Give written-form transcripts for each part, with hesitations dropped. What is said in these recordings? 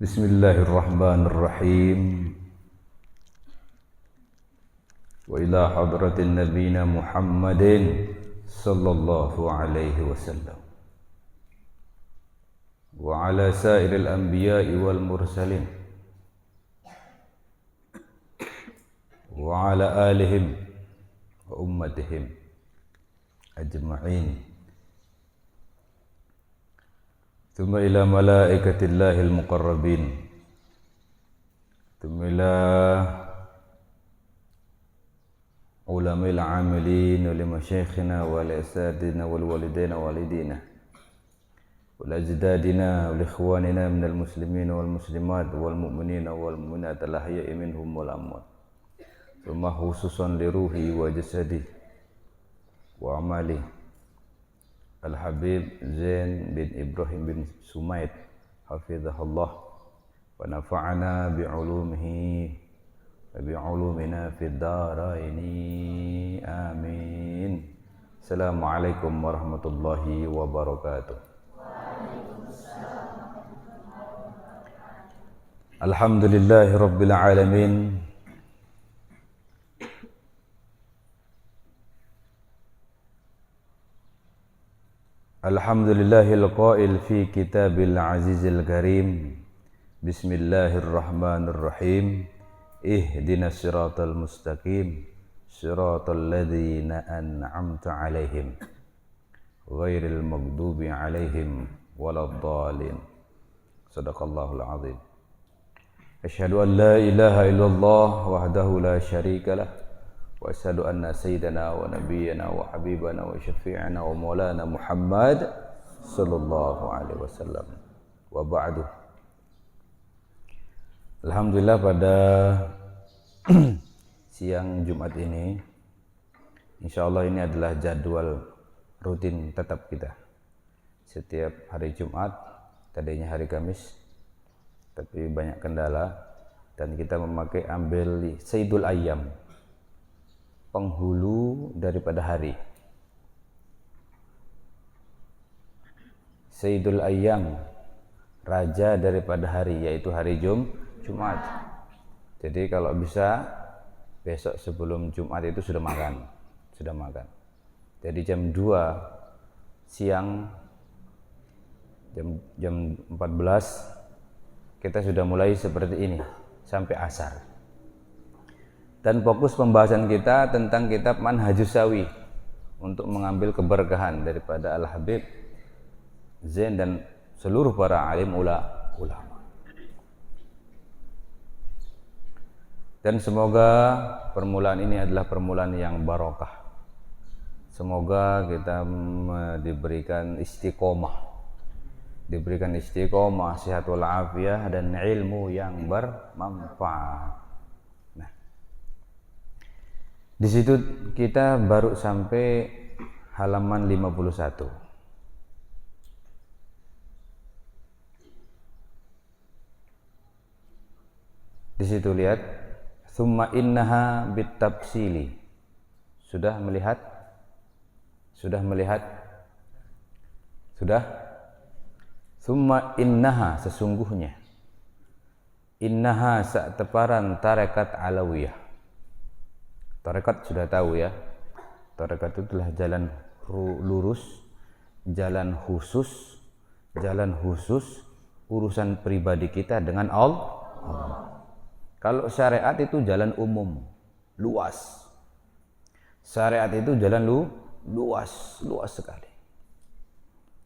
Bismillahirrahmanirrahim. Wa ila hadratin nabiyina Muhammadin sallallahu alaihi wasallam wa ala sairil anbiya'i wal mursalin wa ala alihim wa ummatihim ajma'in. Thumma ila malaikatillahil muqarrabin, thumma ila ulamil amilin wa limasyayikhina wa li'asadina wal walidina walidina wal ajdadina wal ikhwanina minal muslimin wal muslimat wal mu'minina wal mu'minat al ahya'i minhum wal amwat. Thumma khususan li ruhi wa jasadi wa amali Al-Habib Zain bin Ibrahim bin Sumaid hafizahullah wa nafa'ana bi'ulumihi wa bi'ulumina fid dharaini amin. Assalamualaikum warahmatullahi wabarakatuh. Alhamdulillahi rabbil alamin. Alhamdulillahil qail fi kitabil azizil karim. Bismillahirrahmanirrahim. Ihdinas siratal mustaqim, siratal ladzina an'amta 'alaihim ghairil maghdubi 'alaihim waladdallin. Shadaqallahul azim. Asyhadu an la ilaha illallah wahdahu la syarikalah wa asyhadu anna sayyidana wa nabiyyana wa habibana wa syafi'ana wa maulana Muhammad sallallahu alaihi wasallam. Wa ba'du. Alhamdulillah, pada siang Jumat ini insyaallah ini adalah jadwal rutin tetap kita. Setiap hari Jumat, tadinya hari Kamis tapi banyak kendala dan kita memakai ambil Sayyidul Ayyam, penghulu daripada hari. Sayyidul Ayyam, raja daripada hari, yaitu hari Jumat. Jadi kalau bisa besok sebelum Jumat itu sudah makan. Jadi jam 2 siang, jam 14 kita sudah mulai seperti ini sampai asar. Dan fokus pembahasan kita tentang kitab Manhajus Sawi untuk mengambil keberkahan daripada Al-Habib Zain dan seluruh para alim ulama. Dan semoga permulaan ini adalah permulaan yang barokah. Semoga kita diberikan istiqomah, sehat wal afiyah dan ilmu yang bermanfaat. Di situ kita baru sampai halaman 51. Di situ lihat, summa innaha bitafsili. Sudah melihat? Summa innaha, sesungguhnya. Innaha sa'teparan tarekat alawiyah. Tarekat sudah tahu ya. Tarekat itu adalah jalan lurus, jalan khusus urusan pribadi kita dengan Allah. Kalau syariat itu jalan umum, luas. Syariat itu jalan luas sekali.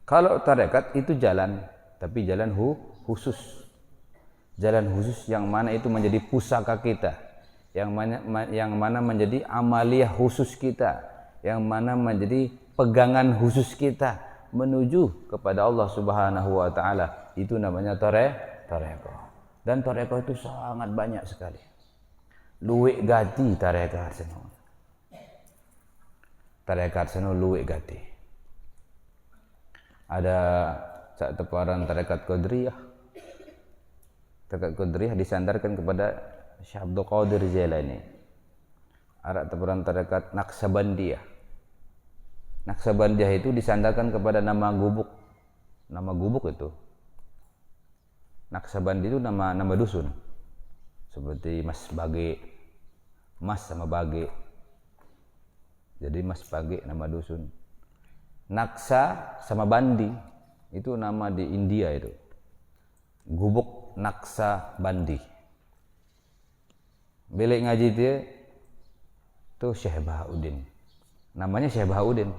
Kalau tarekat itu jalan, tapi jalan khusus. Jalan khusus yang mana itu menjadi pusaka kita, yang mana menjadi amaliyah khusus kita, yang mana menjadi pegangan khusus kita menuju kepada Allah Subhanahu wa taala. Itu namanya tarekat. Dan tarekat itu sangat banyak sekali. Luwek gati tarekat seno luwek gati. Ada sak teparan tarekat Qadiriyah. Tarekat Qadiriyah disandarkan kepada Syekh Abdul Qadir Jailani. Ada teparan tarekat Naqsabandiyah. Naqsabandiyah itu disandarkan kepada nama gubuk. Nama gubuk itu Naksabandi itu nama dusun. Seperti Mas Bage, Mas sama Bage. Jadi Mas Bage nama dusun. Naksa sama Bandi itu nama di India itu. Gubuk Naksa Bandi. Bilik ngaji dia itu Syekh Bahauddin. Namanya Syekh Bahauddin.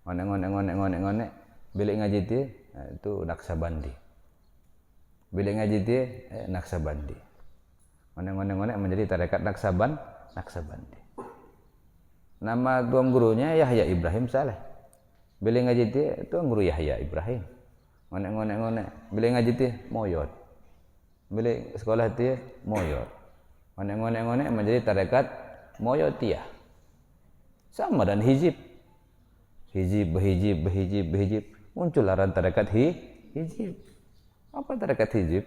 Ngonek. Bilik ngaji dia itu Naksa Bandi. Bilik ngaji dia Naksa Bandi. Ngonek menjadi tarekat Naksabandi. Nama tuan gurunya Yahya Ibrahim Saleh. Bilik ngaji dia tuan guru Yahya Ibrahim. Ngonek. Bilik ngaji dia Moyot. Bilik sekolah dia Moyot. Ngonek menjadi tarekat Moyotiyah. Sama dan hizib. Hizib. Muncul aran tarekat hizib. Apa tarekat hizib?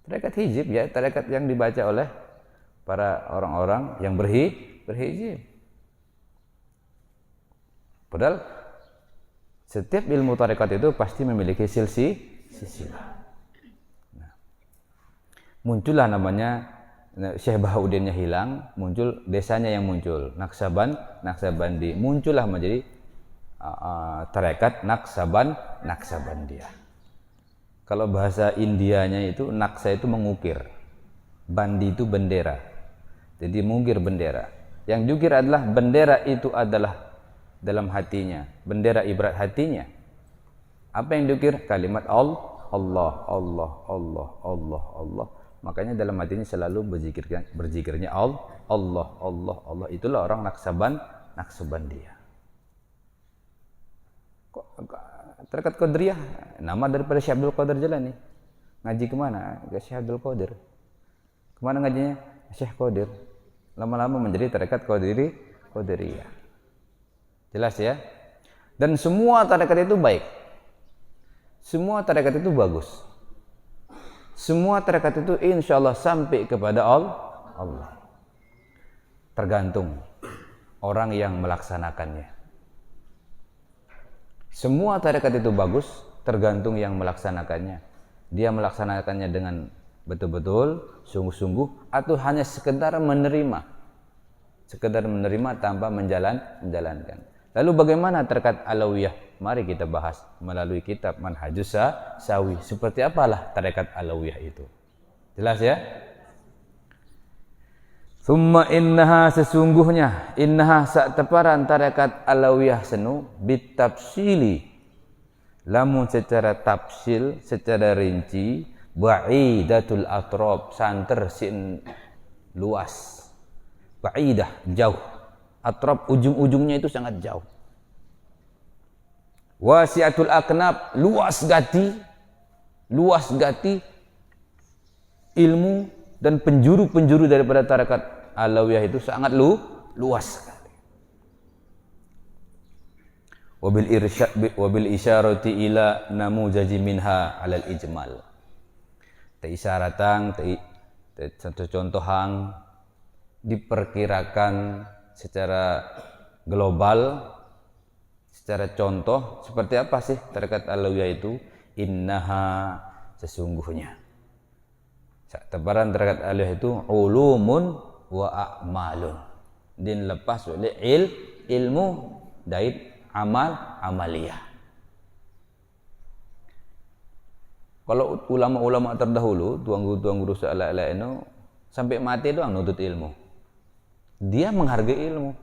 Tarekat hizib ya, tarekat yang dibaca oleh para orang-orang yang berhizib. Padahal setiap ilmu tarekat itu pasti memiliki silsilah. Nah, muncullah namanya Syekh Bahauddinnya hilang, muncul desanya yang muncul, Naksabandi. Muncullah menjadi tarekat Naksabandiyah. Kalau bahasa Indianya itu naksa itu mengukir, bandi itu bendera. Jadi mengukir bendera. Yang diukir adalah bendera itu adalah dalam hatinya, bendera ibarat hatinya. Apa yang diukir? Kalimat Allah. Makanya dalam hatinya selalu berzikirnya Allah. Itulah orang Naksabandiyah. Tarekat Qadiriyah nama daripada Syekh Abdul Qadir Jalani. Ngaji kemana? Ke Syekh Abdul Qadir. Kemana ngajinya? Syekh Qadir. Lama-lama menjadi tarekat Qadiriyah. Jelas ya? Dan semua tarekat itu baik. Semua tarekat itu bagus. Semua tarekat itu insya Allah sampai kepada Allah. Tergantung orang yang melaksanakannya. Semua tarekat itu bagus, tergantung yang melaksanakannya. Dia melaksanakannya dengan betul-betul, sungguh-sungguh, atau hanya sekedar menerima tanpa menjalankan. Lalu bagaimana tarekat Alawiyah? Mari kita bahas melalui kitab Manhajus Sawi. Seperti apalah tarekat Alawiyah itu? Jelas ya? Summa innaha sesungguhnya innaha sakteparan tarekat Alawiyah senu bitafsili lamun secara tafsil secara rinci ba'idatul atrab santer sin luas ba'idah jauh atrab ujung-ujungnya itu sangat jauh wasiatul aknab luas gati ilmu dan penjuru-penjuru daripada tarekat Alawiyah itu sangat luas sekali. Wabil isyarati ila namujaji minha alal ijmal. Teisyaratan contohan diperkirakan secara global, secara contoh seperti apa sih tarekat Alawiyah itu? Innaha sesungguhnya. Tebaran tarekat Alawiyah itu ulumun wa a'malun. Din lepas oleh ilmu dari amaliyah. Kalau ulama-ulama terdahulu, tuan guru seala-ala itu sampai mati doang nuntut ilmu. Dia menghargai ilmu.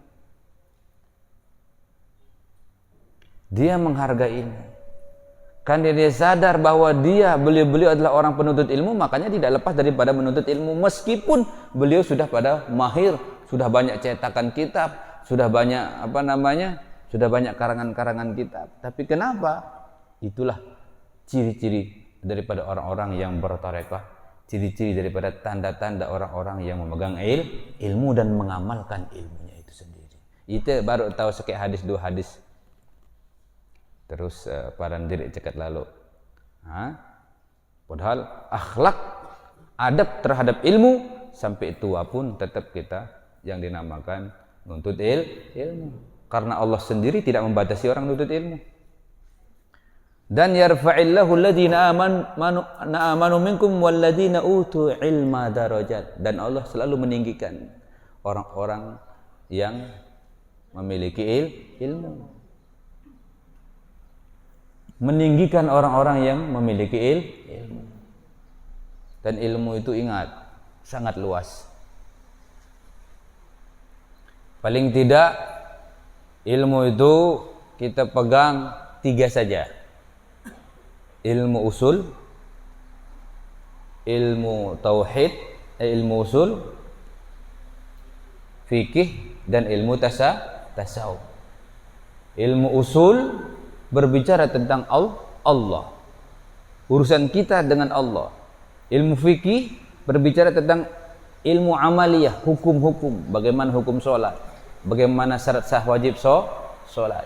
Kan dia sadar bahwa beliau adalah orang penuntut ilmu, makanya tidak lepas daripada menuntut ilmu meskipun beliau sudah pada mahir, sudah banyak cetakan kitab, sudah banyak sudah banyak karangan-karangan kitab. Tapi kenapa? Itulah ciri-ciri daripada orang-orang yang bertarekah, ciri-ciri daripada tanda-tanda orang-orang yang memegang ilmu dan mengamalkan ilmunya itu sendiri. Itu baru tahu sekali hadis dua hadis. Terus parandir cekat lalu. Padahal akhlak, adab terhadap ilmu sampai tua pun tetap kita yang dinamakan nuntut ilmu. Karena Allah sendiri tidak membatasi orang nuntut ilmu. Dan yarfa'illahu alladhina amanu minkum walladhina utu ilma darajat. Dan Allah selalu meninggikan orang-orang yang memiliki ilmu. Meninggikan orang-orang yang memiliki ilmu. Dan ilmu itu ingat sangat luas. Paling tidak ilmu itu kita pegang 3 saja. Ilmu usul, ilmu tauhid, ilmu usul, fikih, dan ilmu tasawuf. Ilmu usul berbicara tentang Allah, urusan kita dengan Allah. Ilmu fikih berbicara tentang ilmu amaliyah, hukum-hukum, bagaimana hukum sholat, bagaimana syarat sah wajib sholat.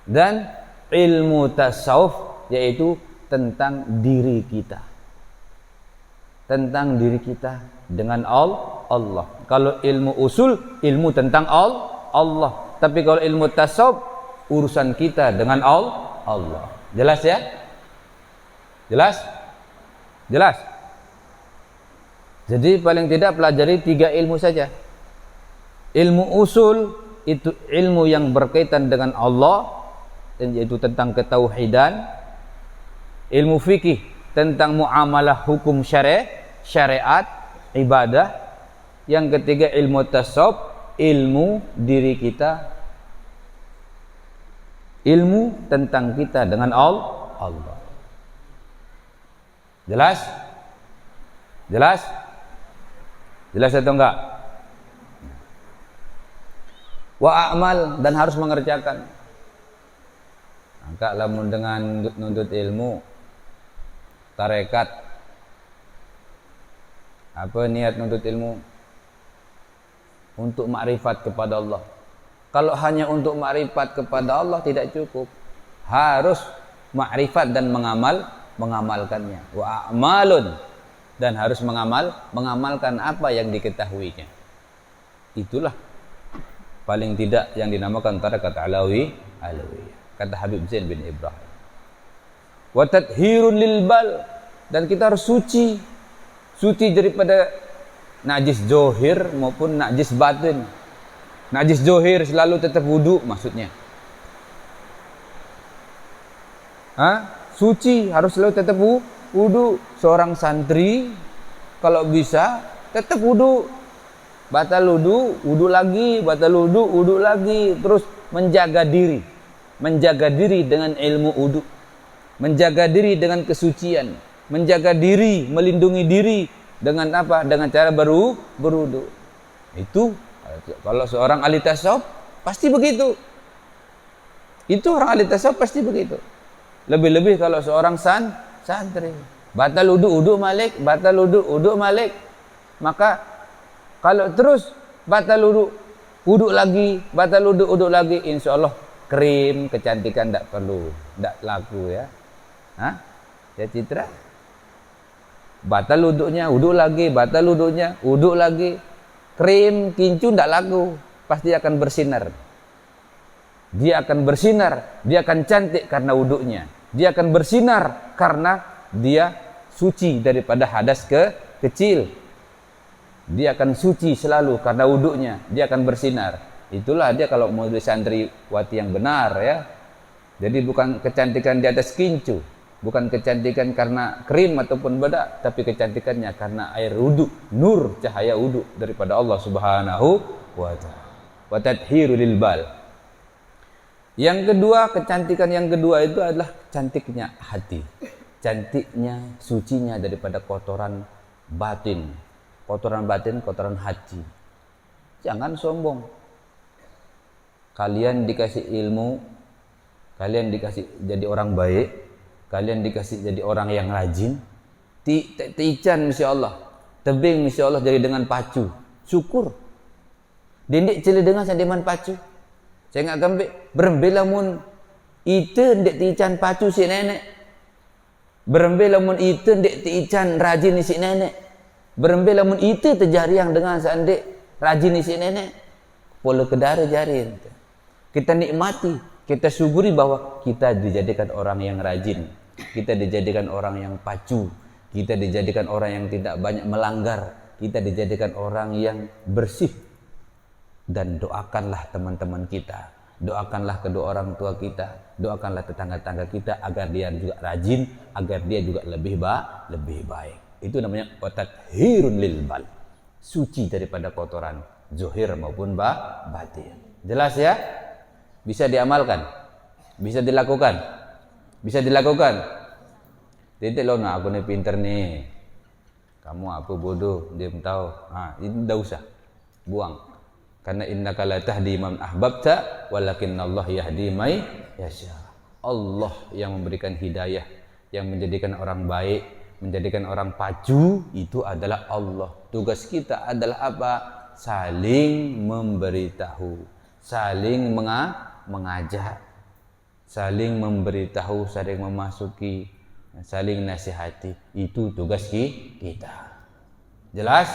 Dan ilmu tasawuf yaitu tentang diri kita, tentang diri kita dengan Allah. Kalau ilmu usul, ilmu tentang Allah. Tapi kalau ilmu tasawuf, urusan kita dengan Allah. Jelas ya? Jelas. Jadi paling tidak pelajari 3 ilmu saja. Ilmu usul itu ilmu yang berkaitan dengan Allah, yaitu tentang ketauhidan. Ilmu fikih tentang muamalah hukum syariat, ibadah. Yang ketiga ilmu tasawuf, ilmu diri kita, ilmu tentang kita dengan Allah. Jelas atau enggak? Wa a'mal, dan harus mengerjakan. Maka lamun dengan nuntut ilmu tarekat, apa niat nuntut ilmu? Untuk makrifat kepada Allah. Kalau hanya untuk makrifat kepada Allah tidak cukup, harus makrifat dan mengamalkannya. Wa a'malun, dan harus mengamalkan apa yang diketahuinya. Itulah paling tidak yang dinamakan tarekat alawiyah. Kata Habib Zain bin Ibrahim. Wa tathhirun lil bal, dan kita harus suci daripada najis zohir maupun najis batin. Najis zohir selalu tetap wudu maksudnya. Suci harus selalu tetap wudu. Seorang santri kalau bisa tetap wudu. Batal wudu lagi, batal wudu lagi, terus menjaga diri dengan ilmu wudu, menjaga diri dengan kesucian, menjaga diri, melindungi diri dengan apa? Dengan cara berwudu. Itu kalau seorang ahli tasawuf pasti begitu. Itu orang ahli tasawuf pasti begitu. Lebih-lebih kalau seorang santri, batal wudu malik, batal wudu malik. Maka kalau terus batal wudu lagi, batal wudu lagi, insyaallah krim kecantikan tidak perlu, tidak laku ya. Ya citra. Batal wudunya, wudu lagi, batal wudunya, wudu lagi. Krim kincu tidak laku, pasti akan bersinar. Dia akan bersinar, dia akan cantik karena wudunya. Dia akan bersinar karena dia suci daripada hadas kecil. Dia akan suci selalu karena wudunya, dia akan bersinar. Itulah dia kalau mau jadi santriwati yang benar ya. Jadi bukan kecantikan di atas kincu, bukan kecantikan karena krim ataupun bedak, tapi kecantikannya karena air wudu, nur cahaya wudu daripada Allah Subhanahu wa taala. Wa tathhiru lil bal. Yang kedua, kecantikan yang kedua itu adalah cantiknya hati. Cantiknya, sucinya daripada kotoran batin. Kotoran batin, kotoran hati. Jangan sombong. Kalian dikasih ilmu, kalian dikasih jadi orang baik, kalian dikasih jadi orang yang rajin. Tiican insyaallah, tebing insyaallah jadi dengan pacu. Syukur. Dindik cili dengan sandiman pacu. Saya nggak gambik berembelamun itu ndek tiican pacu si nenek. Berembelamun itu ndek tiican rajin si nenek. Berembelamun itu terjariang dengan sandek rajin si nenek. Pola kedara jari. Kita nikmati Kita syukuri bahwa kita dijadikan orang yang rajin, kita dijadikan orang yang pacu, kita dijadikan orang yang tidak banyak melanggar, kita dijadikan orang yang bersih. Dan doakanlah teman-teman kita, doakanlah kedua orang tua kita, doakanlah tetangga-tetangga kita agar dia juga rajin, agar dia juga lebih baik. Itu namanya tathhirun lil bal, suci daripada kotoran zahir maupun batin. Jelas ya? Bisa diamalkan, bisa dilakukan, bisa dilakukan. Titik lo nak aku nih pinter nih, kamu apa bodoh, dia tahu. Itu tidak usah, buang. Karena innaka la tahdi man ahbabta, walakinnallaha yahdi may yasha. Allah yang memberikan hidayah, yang menjadikan orang baik, menjadikan orang pacu, itu adalah Allah. Tugas kita adalah apa? Saling memberitahu, saling mengajak, saling memberitahu, saling memasuki, saling nasihati. Itu tugas kita. Jelas?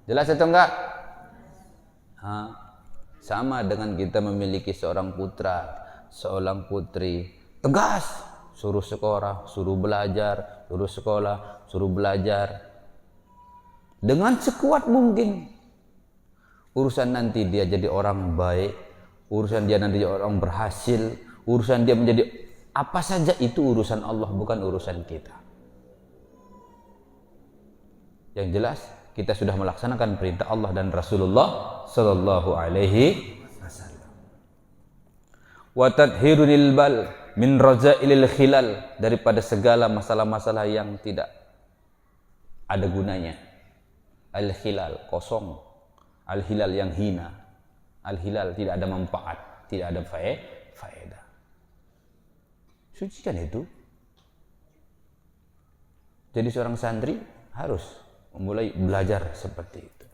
Jelas atau enggak? Sama dengan kita memiliki seorang putra, seorang putri, tegas, suruh sekolah, suruh belajar, suruh sekolah, suruh belajar dengan sekuat mungkin. Urusan nanti dia jadi orang baik, urusan dia nanti jadi orang berhasil, urusan dia menjadi apa saja, itu urusan Allah, bukan urusan kita. Yang jelas kita sudah melaksanakan perintah Allah dan Rasulullah sallallahu alaihi wasallam. Wa tathhirunil bal min razailil khilal, daripada segala masalah-masalah yang tidak ada gunanya. Al khilal, kosong. Al hilal, yang hina. Al hilal, tidak ada manfaat, tidak ada faedah. Sucikan itu. Jadi seorang santri harus mulai belajar seperti itu.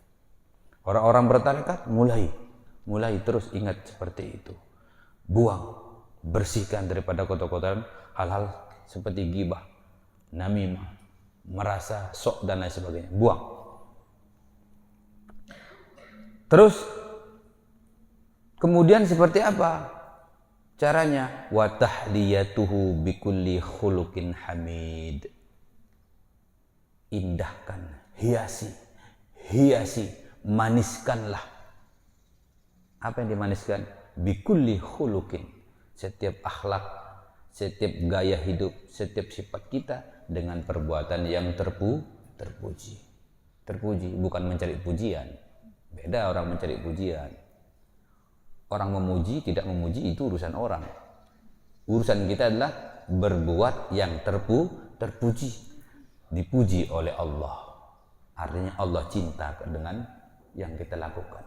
Orang-orang bertarekat mulai terus ingat seperti itu. Buang, bersihkan daripada kotor-kotoran hal-hal seperti ghibah, namimah, merasa sok dan lain sebagainya. Buang. Terus kemudian seperti apa caranya? Wa tahliyatuhu bikulli khuluqin hamid. Indahkan, hiasi, maniskanlah. Apa yang dimaniskan? Bikulli khuluqin, setiap akhlak, setiap gaya hidup, setiap sifat kita dengan perbuatan yang terpuji. Terpuji, bukan mencari pujian. Beda orang mencari pujian. Orang memuji, tidak memuji, itu urusan orang. Urusan kita adalah berbuat yang terpuji, dipuji oleh Allah. Artinya Allah cinta dengan yang kita lakukan.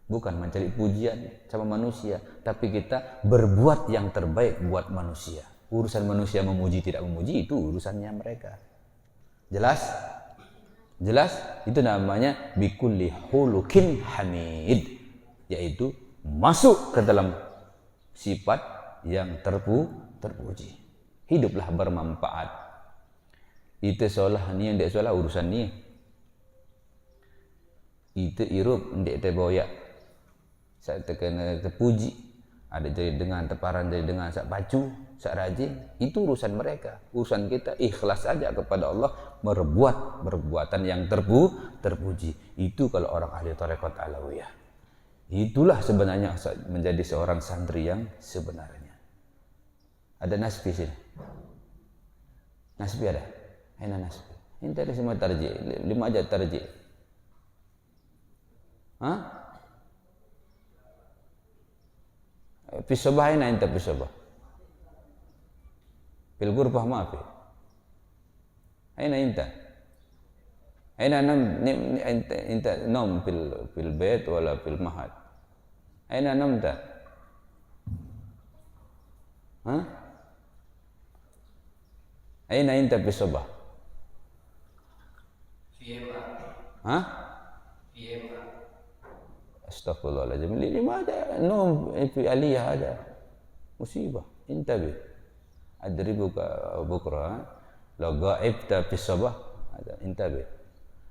Bukan mencari pujian sama manusia, tapi kita berbuat yang terbaik buat manusia. Urusan manusia memuji tidak memuji, itu urusannya mereka. Jelas? Jelas? Itu namanya bikulli khuluqin hamid, yaitu masuk ke dalam sifat yang terpuji. Hiduplah bermanfaat. Itu solah ni yang dek solah urusan ni. Itu irup ndek te boyak. Saya terkena terpuji. Ada jadi dengan teparan, jadi dengan sak pacu, sak rajin, itu urusan mereka. Urusan kita ikhlas saja kepada Allah, berbuat perbuatan yang terpuji. Itu kalau orang ahli tarekat alawiyah. Itulah sebenarnya menjadi seorang santri yang sebenarnya. Ada nasbi sini. Nasbi ada? Aina nasbi. Ini tadi semua tarjih, 5 aja tarjih. في الصباح أين أنت في الصباح؟ في الغرفة ما في. أين أنت؟ أين أنت نوم في البيت ولا في المعهد؟ أين نمت؟ أين أنت في الصباح؟ في إمرأة. Astaghfirullahaladzim. Limadha num fi aliyah ada musibah. Intabih. Adribuka bukra. Law ghaibta fi sabah ada intabih.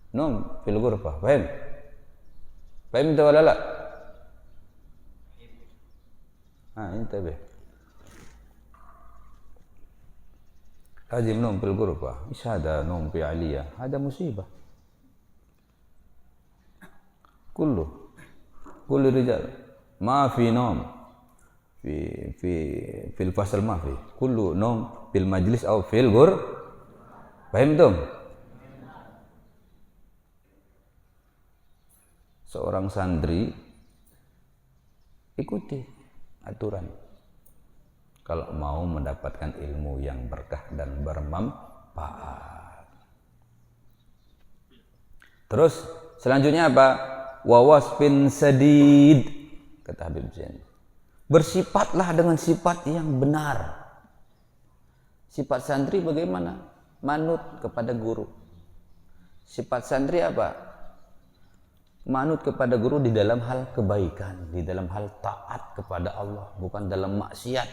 Num fil ghurfah. Fahim? Fahim wala la? انتبه. لازم نوم في الغرفة، ايش هذا نوم في علية؟ هذا مصيبة. كل الرجال ما في نوم في الفصل، ما في، كله نوم في المجلس أو في الغرفة. فهمتم؟ Seorang santri ikuti aturan kalau mau mendapatkan ilmu yang berkah dan bermanfaat. Terus selanjutnya apa? Wawasfin sadid, kata Habib Zain. Bersifatlah dengan sifat yang benar. Sifat santri bagaimana? Manut kepada guru. Sifat santri apa? Manut kepada guru di dalam hal kebaikan, di dalam hal taat kepada Allah, bukan dalam maksiat.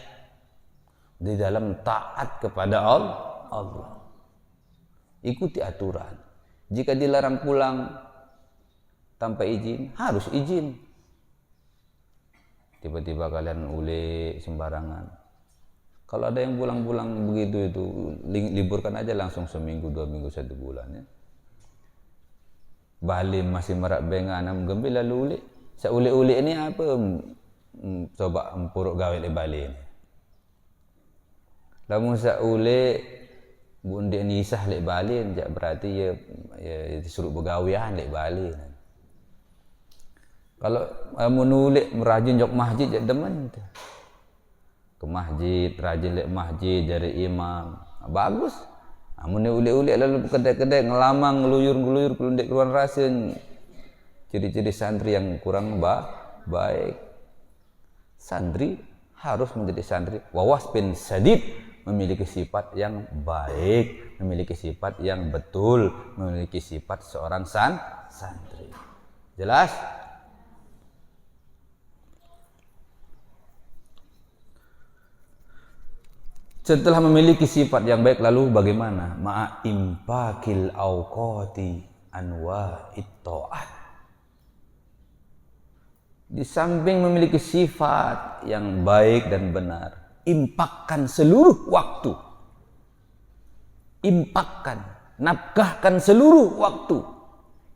Di dalam taat kepada Allah. Ikuti aturan. Jika dilarang pulang tanpa izin, harus izin. Tiba-tiba kalian ule sembarangan. Kalau ada yang pulang-pulang begitu, itu liburkan aja langsung seminggu, 2 minggu, 1 bulan ya. Balim masih merak bengan gembil lalu uli. Sa uli-uli ini apa? Coba empuruk gawe le balim. Lamun sa uli bunde nisah le balim, jak berarti ya disuruh begawian le balim. Kalau menulik merajin jok masjid jak demen tu. Ke masjid, rajin le masjid dari imam. Bagus. Amun uli-uli lalu kedai-kedai ngelamang, ngeluyur kelundek keluar rasa, ciri-ciri santri yang kurang baik. Santri harus menjadi santri wawas bin sadid, memiliki sifat yang baik, memiliki sifat yang betul, memiliki sifat seorang santri. Jelas? Setelah memiliki sifat yang baik, lalu bagaimana? Ma'imfakil awqati anwa'it ta'at. Di samping memiliki sifat yang baik dan benar, impakkan seluruh waktu. Impakkan, nafkahkan seluruh waktu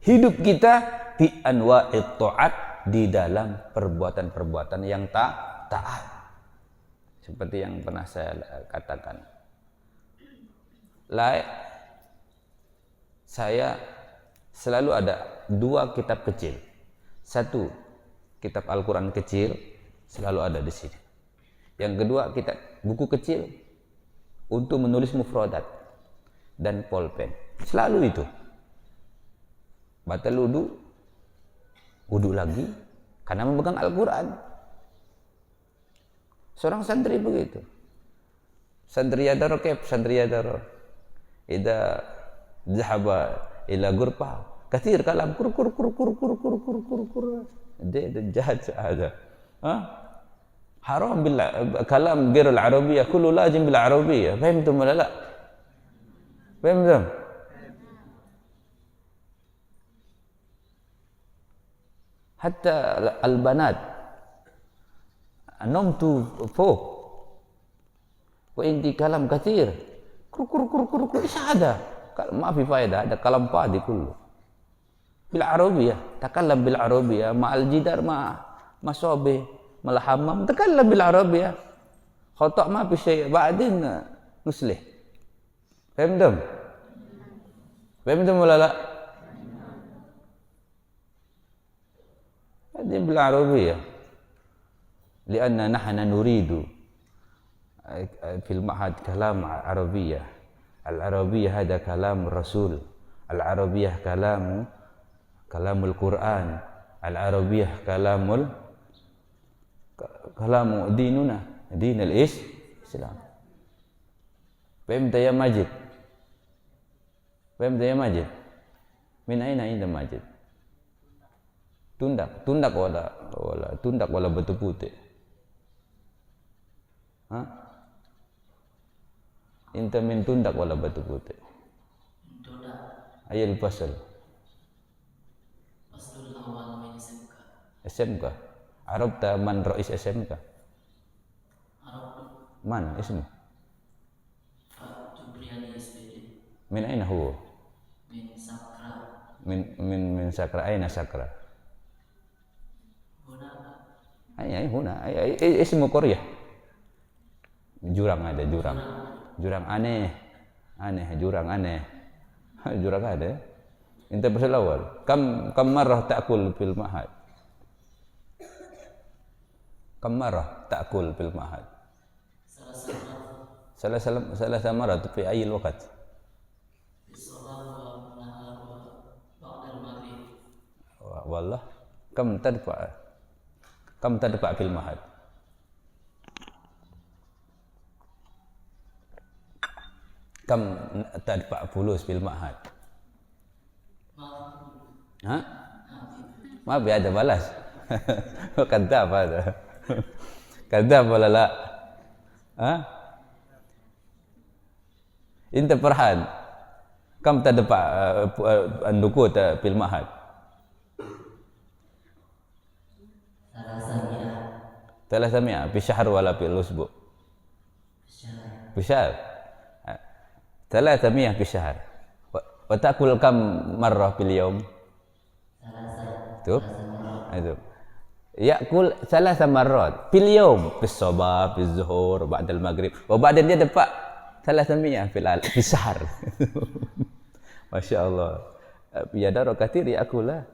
hidup kita di anwa'it ta'at, di dalam perbuatan-perbuatan yang taat. Seperti yang pernah saya katakan, saya selalu ada 2 kitab kecil. 1 kitab Al-Quran kecil selalu ada di sini. Yang kedua buku kecil untuk menulis mufradat dan pulpen. Selalu itu. Batal wudu lagi karena memegang Al-Quran. Seorang santri begitu. Santri yadaro kep, santri yadaro. Ida zahaba ila gurpa. Kathir kalam kur. Dia jahat saja. Haram bil kalam غير العربية كله لازم بالعربية. فهمتم ولا لا؟ فهمتم؟ حتى البنات نمت فوق وإن دي كلام كثير كر إيش هذا؟ ما في فائدة، هذا كلام فاضي كله. بالعربية تكلم بالعربية مع الجدار مع صوبه مع الحمام تكلم بالعربية. خطأ ما في شيء بعدين نصلح. فهمتم ولا لا؟ هذه بالعربية. لأن نحن نريد في المعهد كلام عربية. العربية هذا كلام الرسول، العربية كلام القرآن، العربية كلام ديننا، دين الإسلام. فهمت يا ماجد؟ من أين أنت ماجد؟ tundak wala batu putih. Inta min tundak wala batu putih. Ayat fasal. Faslul awal min SMK. SMK. Arabta man rais SMK. Man ismu? Jubriani SPD. Min aina huwa? Min Sakra. Min Sakra. Aina Sakra? Huna. Ay huna. Ay ismu Korea. Jurang ada jurang. Jurang aneh. Jurang aneh. Jurang ada. Inta pasal awal. Kam marrah ta'kul fil ma'had? Kam marrah ta'kul fil ma'had? Salah marrah fi ayil waqt? Fi shalah wa nahar wa ba'da al-maghrib. Wallah. Kam tadfa fil ma'had? Kam tadfa fulus fil ma'had? Ha? Ma bi ada balas. Kadzab ada. Kadzab wala la? Ha? Inta farhan. Kam tadfa andukut fil ma'had? Thalathami'a fi syahr wala fil usbu? Fi syahr. Thalathami'a fi syahr. Wa ta'kul kam marrah fil yawm? Tuh. Itu. Ya'kul thalatha marrat fil yawm, fis sabah, fis zuhur, ba'da al-maghrib. Wa ba'da dia dapat thalathami'a fi syahr. Masya-Allah. Ya daro kathir ya'kula.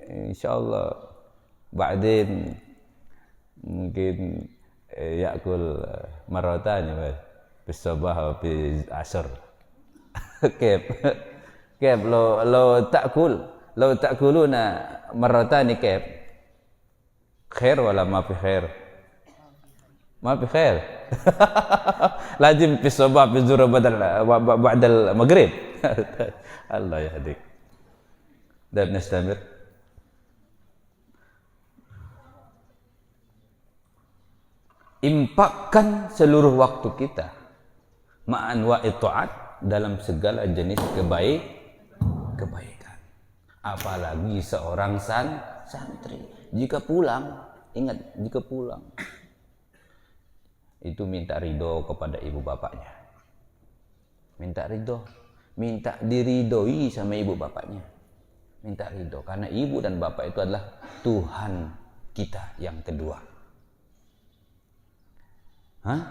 Insyaallah ba'din mungkin ya'kul marratan fi sabah wa fi asr. Kep lo ta'kuluna marratani kep khair wala ma fi khair? Ma fi khair. Lazim fi sabah fi zuhur ba'da al-maghrib. Allah yahdik. Dan nastamir. Impakkan seluruh waktu kita ma'an wa ta'at dalam segala jenis kebaikan. Apalagi seorang santri. Jika pulang, ingat jika pulang itu minta ridho kepada ibu bapaknya. Minta ridho, minta diridhoi sama ibu bapaknya. Minta ridho karena ibu dan bapak itu adalah Tuhan kita yang kedua. Hah?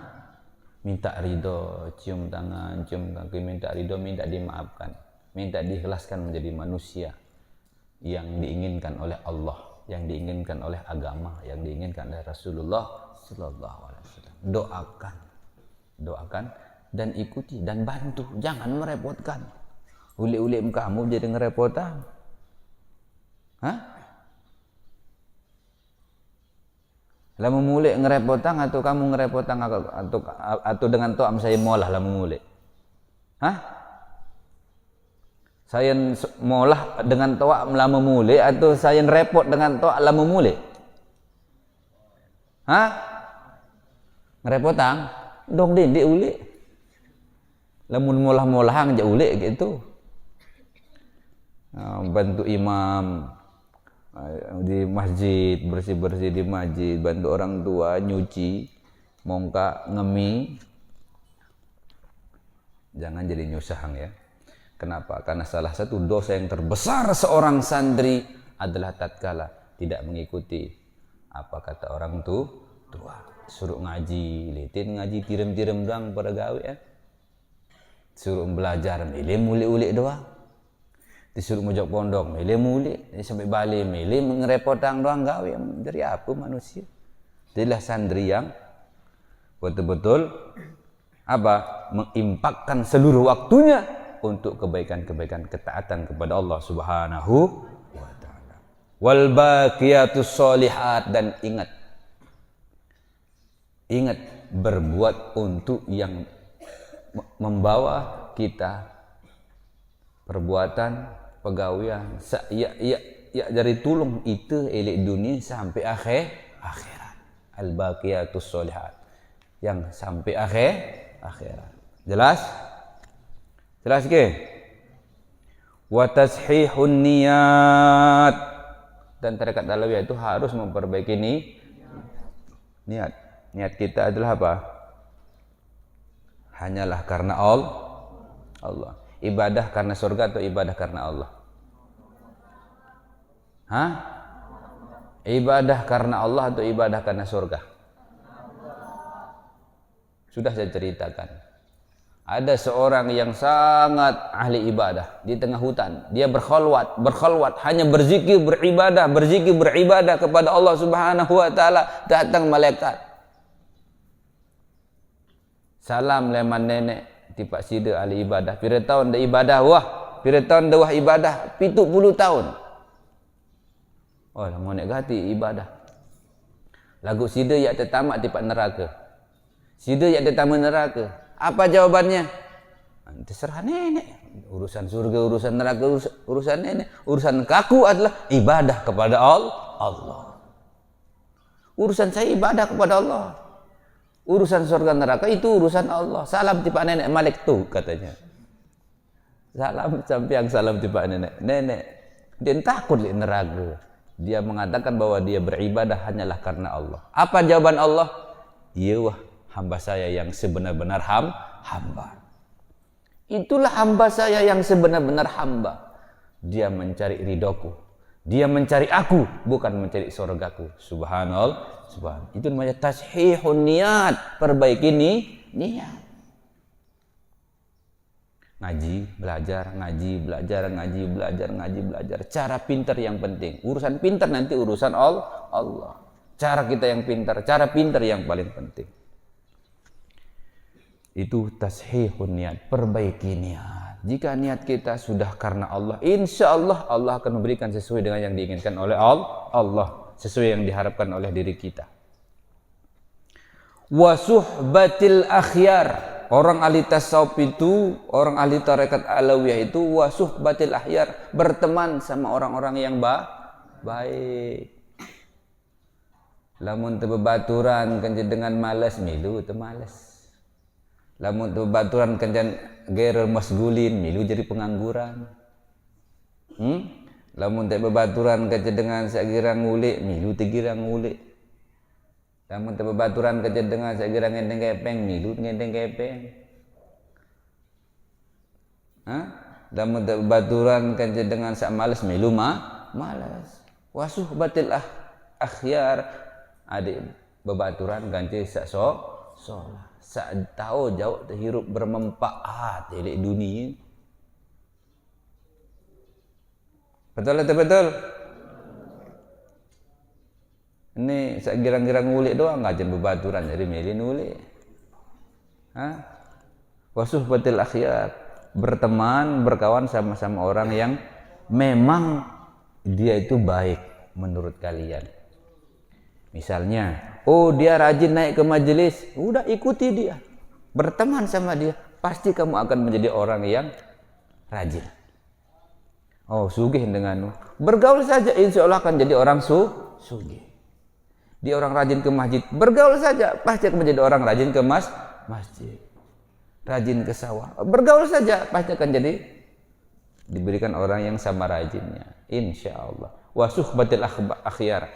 Minta ridho, cium tangan, cium kaki, minta ridho, minta dimaafkan, minta diikhlaskan menjadi manusia yang diinginkan oleh Allah, yang diinginkan oleh agama, yang diinginkan oleh Rasulullah Sallallahu Alaihi Wasallam. Doakan dan ikuti dan bantu, jangan merepotkan. Uli-uli kamu jadi ngerepotan. Hah? Lah memulai ngerepotang atau kamu ngerepotang atau dengan to'am saya molah lah memulai. Hah? Saya molah dengan to'am lah memulai atau saya repot dengan to'am lah memulai? Hah? Ngerepotang? Dong di uli. Lamun molah-molahan aja uli gitu. Bantu imam di masjid, bersih-bersih di masjid, bantu orang tua nyuci, mongka ngemi. Jangan jadi nyusahang ya. Kenapa? Karena salah satu dosa yang terbesar seorang santri adalah tatkala tidak mengikuti apa kata orang tua. Suruh ngaji, litin ngaji tirem-tirem doang pada gawe ya. Suruh belajar, milih muli-uli doang. Disuruh mojok pondok, milih muli, sampai balik milih ngerepotang doang gawe, dari apa manusia? Itulah santri yang betul-betul mengimpakkan seluruh waktunya untuk kebaikan-kebaikan ketaatan kepada Allah Subhanahu wa taala. Wal baqiyatus sholihat, dan ingat berbuat untuk yang membawa kita perbuatan pegawaian ya dari tulung itu elek dunia sampai akhirat. Al baqiyatus sholihat, yang sampai akhirat. Jelas ke? Wa tashihun niyat, dan tarekat alawiyah itu harus memperbaiki Niat kita adalah apa? Hanyalah karena Allah. Ibadah karena surga atau ibadah karena Allah? Hah? Ibadah karena Allah atau ibadah karena surga? Sudah saya ceritakan. Ada seorang yang sangat ahli ibadah di tengah hutan. Dia berkhalwat, hanya berzikir, beribadah kepada Allah Subhanahu wa taala. Datang malaikat. Salam leman nenek tipak sida ahli ibadah. Pira tahun dah ibadah wah, pira tahun dah ibadah 70 tahun. Oh, lama nek gati ibadah. Lagu sida yak tertamat tipak neraka. Sida yak tertamat neraka. Apa jawabannya? Terserah nenek. Urusan surga, urusan neraka, urusan nenek. Urusan kaku adalah ibadah kepada Allah. Urusan saya ibadah kepada Allah. Urusan surga neraka itu urusan Allah. Salam tipak nenek Malik tu katanya. Salam tipak nenek. Nenek dia takut di neraka. Dia mengatakan bahwa dia beribadah hanyalah karena Allah. Apa jawaban Allah? Iya wah, hamba saya yang sebenar-benar hamba. Itulah hamba saya yang sebenar-benar hamba. Dia mencari ridhoku. Dia mencari aku, bukan mencari surgaku. Subhanallah. Itu namanya tashihun niat. Perbaiki niat. Ngaji, belajar. Cara pintar yang penting. Urusan pintar nanti urusan Allah. Cara kita yang pintar, cara pintar yang paling penting. Itu tashihun niat, perbaiki niat. Jika niat kita sudah karena Allah, insya Allah Allah akan memberikan sesuai dengan yang diinginkan oleh Allah, sesuai yang diharapkan oleh diri kita. Wa suhbatil akhyar. Orang ahli tasawuf itu, orang ahli tarekat alawiyah itu wa suhbatil akhyar, berteman sama orang-orang yang baik. Lamun tebebaturan kencan dengan malas milu teu malas. Lamun tebebaturan kencan gairul masgulin milu jadi pengangguran. Lamun tebebaturan kencan dengan sagira ngulik milu teu gira ngulik. Lamun tebebaturan kencan dengan sagira ngendeng kepeng milu ngendeng kepeng. Lamun tebebaturan kencan dengan sak malas milu malas. Wa suhbatil akhyar. Adik bebaturan ganti sak sholat. Sak tahu jauh terhirup bermanfaat di dunia. Betul atau betul? Ini sak girang-girang ngulik doang ngajen bebaturan jadi milih nulik. Wasuh batil akhyar, berteman, berkawan sama-sama orang yang memang dia itu baik menurut kalian. Misalnya, oh dia rajin naik ke majelis, udah ikuti dia, berteman sama dia, pasti kamu akan menjadi orang yang rajin. Oh sugih denganmu, bergaul saja, insya Allah akan jadi orang sugih. Dia orang rajin ke masjid, bergaul saja, pasti akan menjadi orang rajin ke masjid. Rajin ke sawah, bergaul saja, pasti akan jadi diberikan orang yang sama rajinnya, insya Allah. Wa suhbatil akhyar,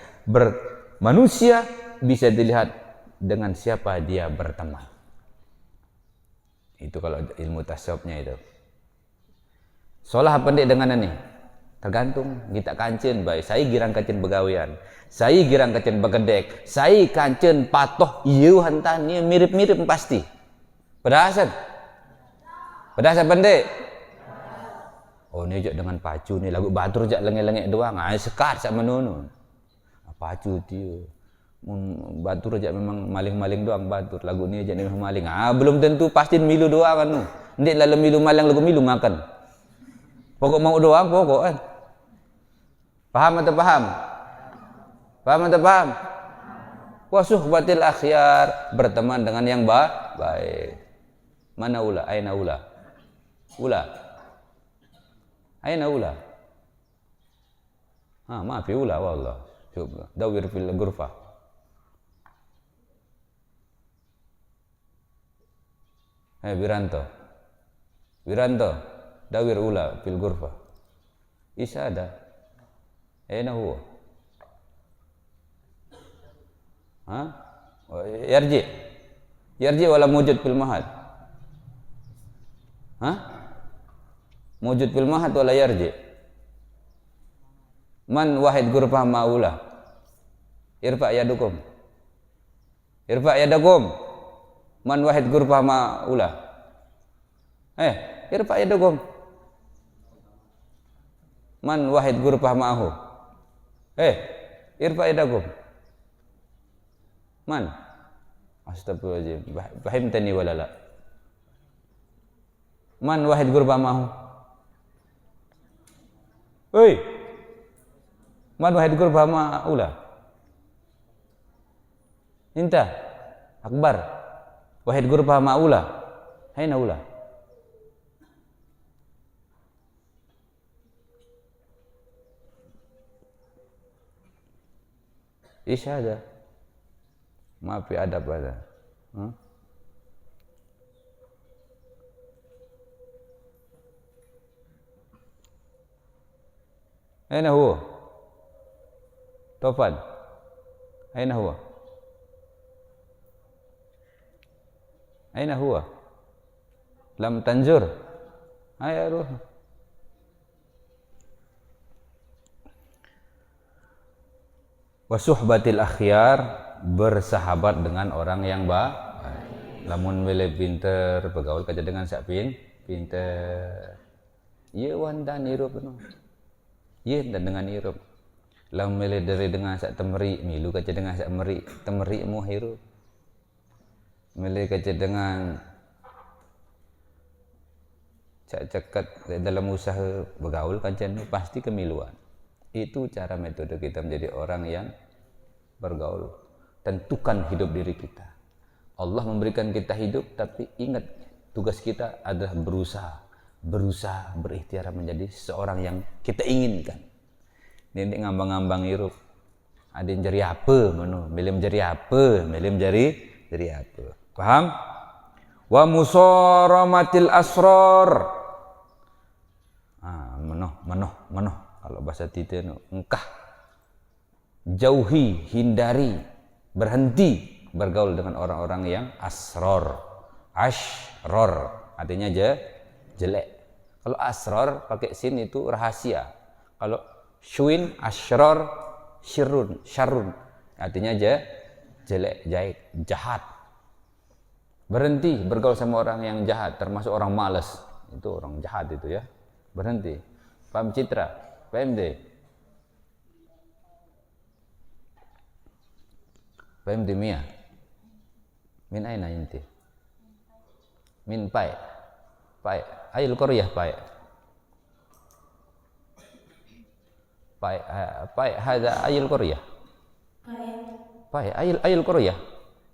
manusia bisa dilihat dengan siapa dia berteman. Itu kalau ilmu tasawufnya itu. Solah pendek dengan ini, tergantung kita kancen baik. Saya girang kancen begawian, saya girang kancen begedek, saya kancen patoh ieu hantanya mirip-mirip pasti. Pedasan pendek. Oh ini jak dengan pacu nih lagu batur jak lengek-lengek doang, sekat sak menunu. Pacu dia. Batur jak memang maling-maling doang batur. Lagu ni jak memang maling. Belum tentu pasti milu doang kan. Ndik lalu milu malang lagu milu makan. Pokok mau doang pokok kan. Paham atau paham? Paham atau paham? Wa suhbatil akhyar, berteman dengan yang baik. Mana ula? Aina ula? Ula. Aina ula? Maaf ya ula wallah. Coba dawir fil ghurfah. Wiranto, dawir ula fil ghurfah. Isada. Aina huwa? Yarji. Yarji wala mujud fil mahad. Hah? Mujud fil mahad wala yarji. Man wahid gurfah maula. Irfa yadukum. Irfa yadakum. Man wahid gurfah maula. Irfa yadakum. Man wahid gurfah ma'ahu. Irfa yadakum. Man. Astagfirullahaladzim. Fahimtani wala la. Man wahid gurfah ma'ahu. Man wahid gurfah ma'ula. Inta. Akbar. Wahid gurfah ma'ula. Haina ula. Ish ada. Ma fi adab ada. Aina huwa? Taufan. Aina huwa? Aina huwa? Lam tanzur. Ayo ruh. Wasuhbatil akhyar, bersahabat dengan orang yang baik. Lamun milih pinter bergaul kaja dengan sak pinter. Ye wandan irup no. Ye dan dengan irup. Lamun milih dari dengan sak temeri, milu kaja dengan sak meri, temeri mu hirup. Milih kaja dengan sak cekat dalam usaha bergaul kaja pasti kemiluan. Itu cara metode kita menjadi orang yang bergaul. Tentukan hidup diri kita. Allah memberikan kita hidup, tapi ingat tugas kita adalah berusaha berikhtiar menjadi seorang yang kita inginkan. Ini ngambang-ngambang hirup. Ada yang jadi apa, milih menjadi apa, Paham? Wa musaramatil asrar. Menoh. Kalau bahasa kita engkah jauhi, hindari, berhenti bergaul dengan orang-orang yang asror. Ashror artinya jelek. Kalau asror pakai sin itu rahasia. Kalau syuin ashror syarrun artinya jelek, jahat. Berhenti bergaul sama orang yang jahat, termasuk orang malas. Itu orang jahat itu ya. Berhenti. Paham Citra? Paham deh? Paham deh Mia? Min aina inti? Min pai. Ayul Korea pai. Pai hada ayul Korea. Pai ayul Korea.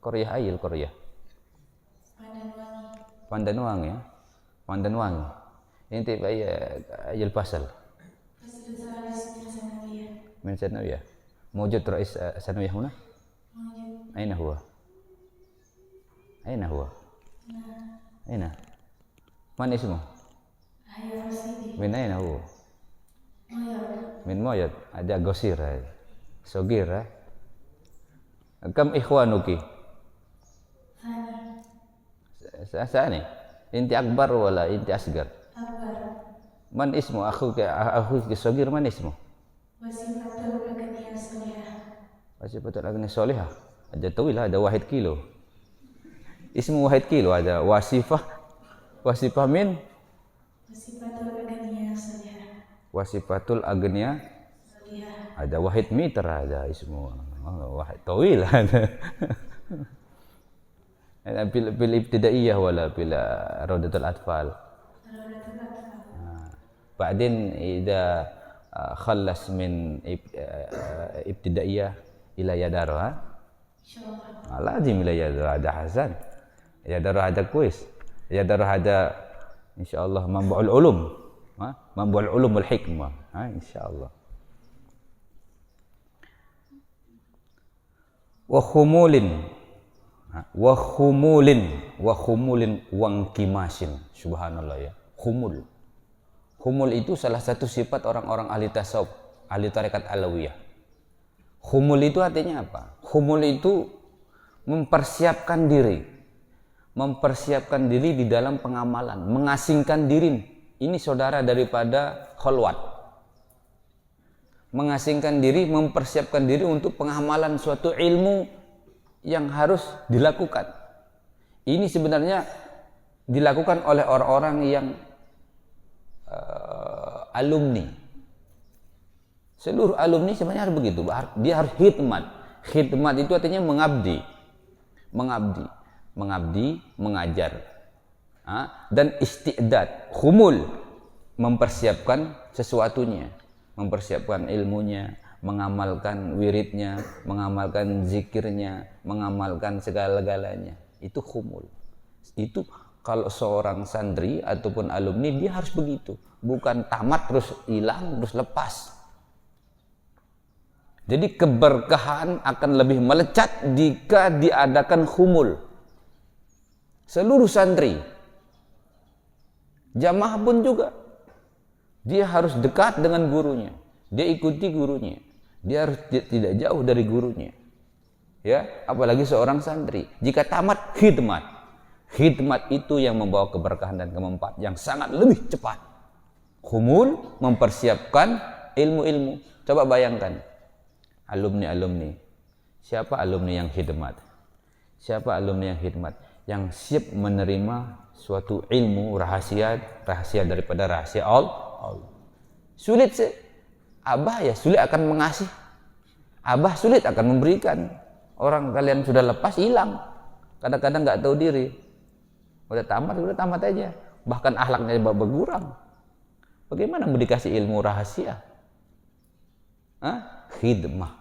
Ayul Korea. Pandanwangi ya. Pandanwangi. Inti pai ayul pasal. من ثانوية موجود رئيس ثانوية هنا؟ أين هو؟ من اسمه؟ من أين هو؟ من مويد. Ada Gosir, Sogir. Kam ikhwanuki? Sani. Inti akbar wala inti asgar? Akbar. Man ismu akhuki Sogir, man ismu? Wasifatul agni solihah. Ada tawilah, ada wahid kilo. Ismu wahid kilo, ada wasifah min wasifatul agniya solihah. Ada wahid meter, ada ismu wahid tawil ada. Bil ibtidaiyah wala bil raudatul atfal. Ba'din idza خلص من ابتدائية إلى يدارها لازم إلى يدارها هذا حسن يدارها هذا كويس يدارها هذا إن شاء الله منبع العلوم والحكمة إن شاء الله وخمول وانkimasin subhanallah ya. Khumul itu salah satu sifat orang-orang ahli tasawuf, ahli tarekat alawiyah. Khumul itu artinya apa? Khumul itu mempersiapkan diri di dalam pengamalan, mengasingkan diri. Ini saudara daripada khalwat. Mengasingkan diri, mempersiapkan diri untuk pengamalan suatu ilmu yang harus dilakukan. Ini sebenarnya dilakukan oleh orang-orang yang alumni. Seluruh alumni sebenarnya harus begitu. Dia harus khidmat. Khidmat itu artinya mengabdi, mengajar. Dan isti'dad, khumul, mempersiapkan sesuatunya, mempersiapkan ilmunya, mengamalkan wiridnya, mengamalkan zikirnya, mengamalkan segala-galanya. Itu khumul. Itu kalau seorang santri ataupun alumni dia harus begitu, bukan tamat terus hilang terus lepas. Jadi keberkahan akan lebih melecat jika diadakan khumul. Seluruh santri, jamaah pun juga, dia harus dekat dengan gurunya, dia ikuti gurunya, dia harus tidak jauh dari gurunya. Ya, apalagi seorang santri. Jika tamat khidmat, khidmat itu yang membawa keberkahan dan kemanfaat yang sangat lebih cepat. Khumul, mempersiapkan ilmu-ilmu. Coba bayangkan. Alumni. Siapa alumni yang khidmat? Siapa alumni yang khidmat? Yang siap menerima suatu ilmu rahasia daripada rahasia Allah. Sulit sih. Abah ya sulit akan mengasih. Abah sulit akan memberikan. Orang kalian sudah lepas hilang. Kadang-kadang nggak tahu diri. Udah tamat aja. Bahkan akhlaknya berkurang. Bagaimana mau dikasih ilmu rahasia? Khidmah.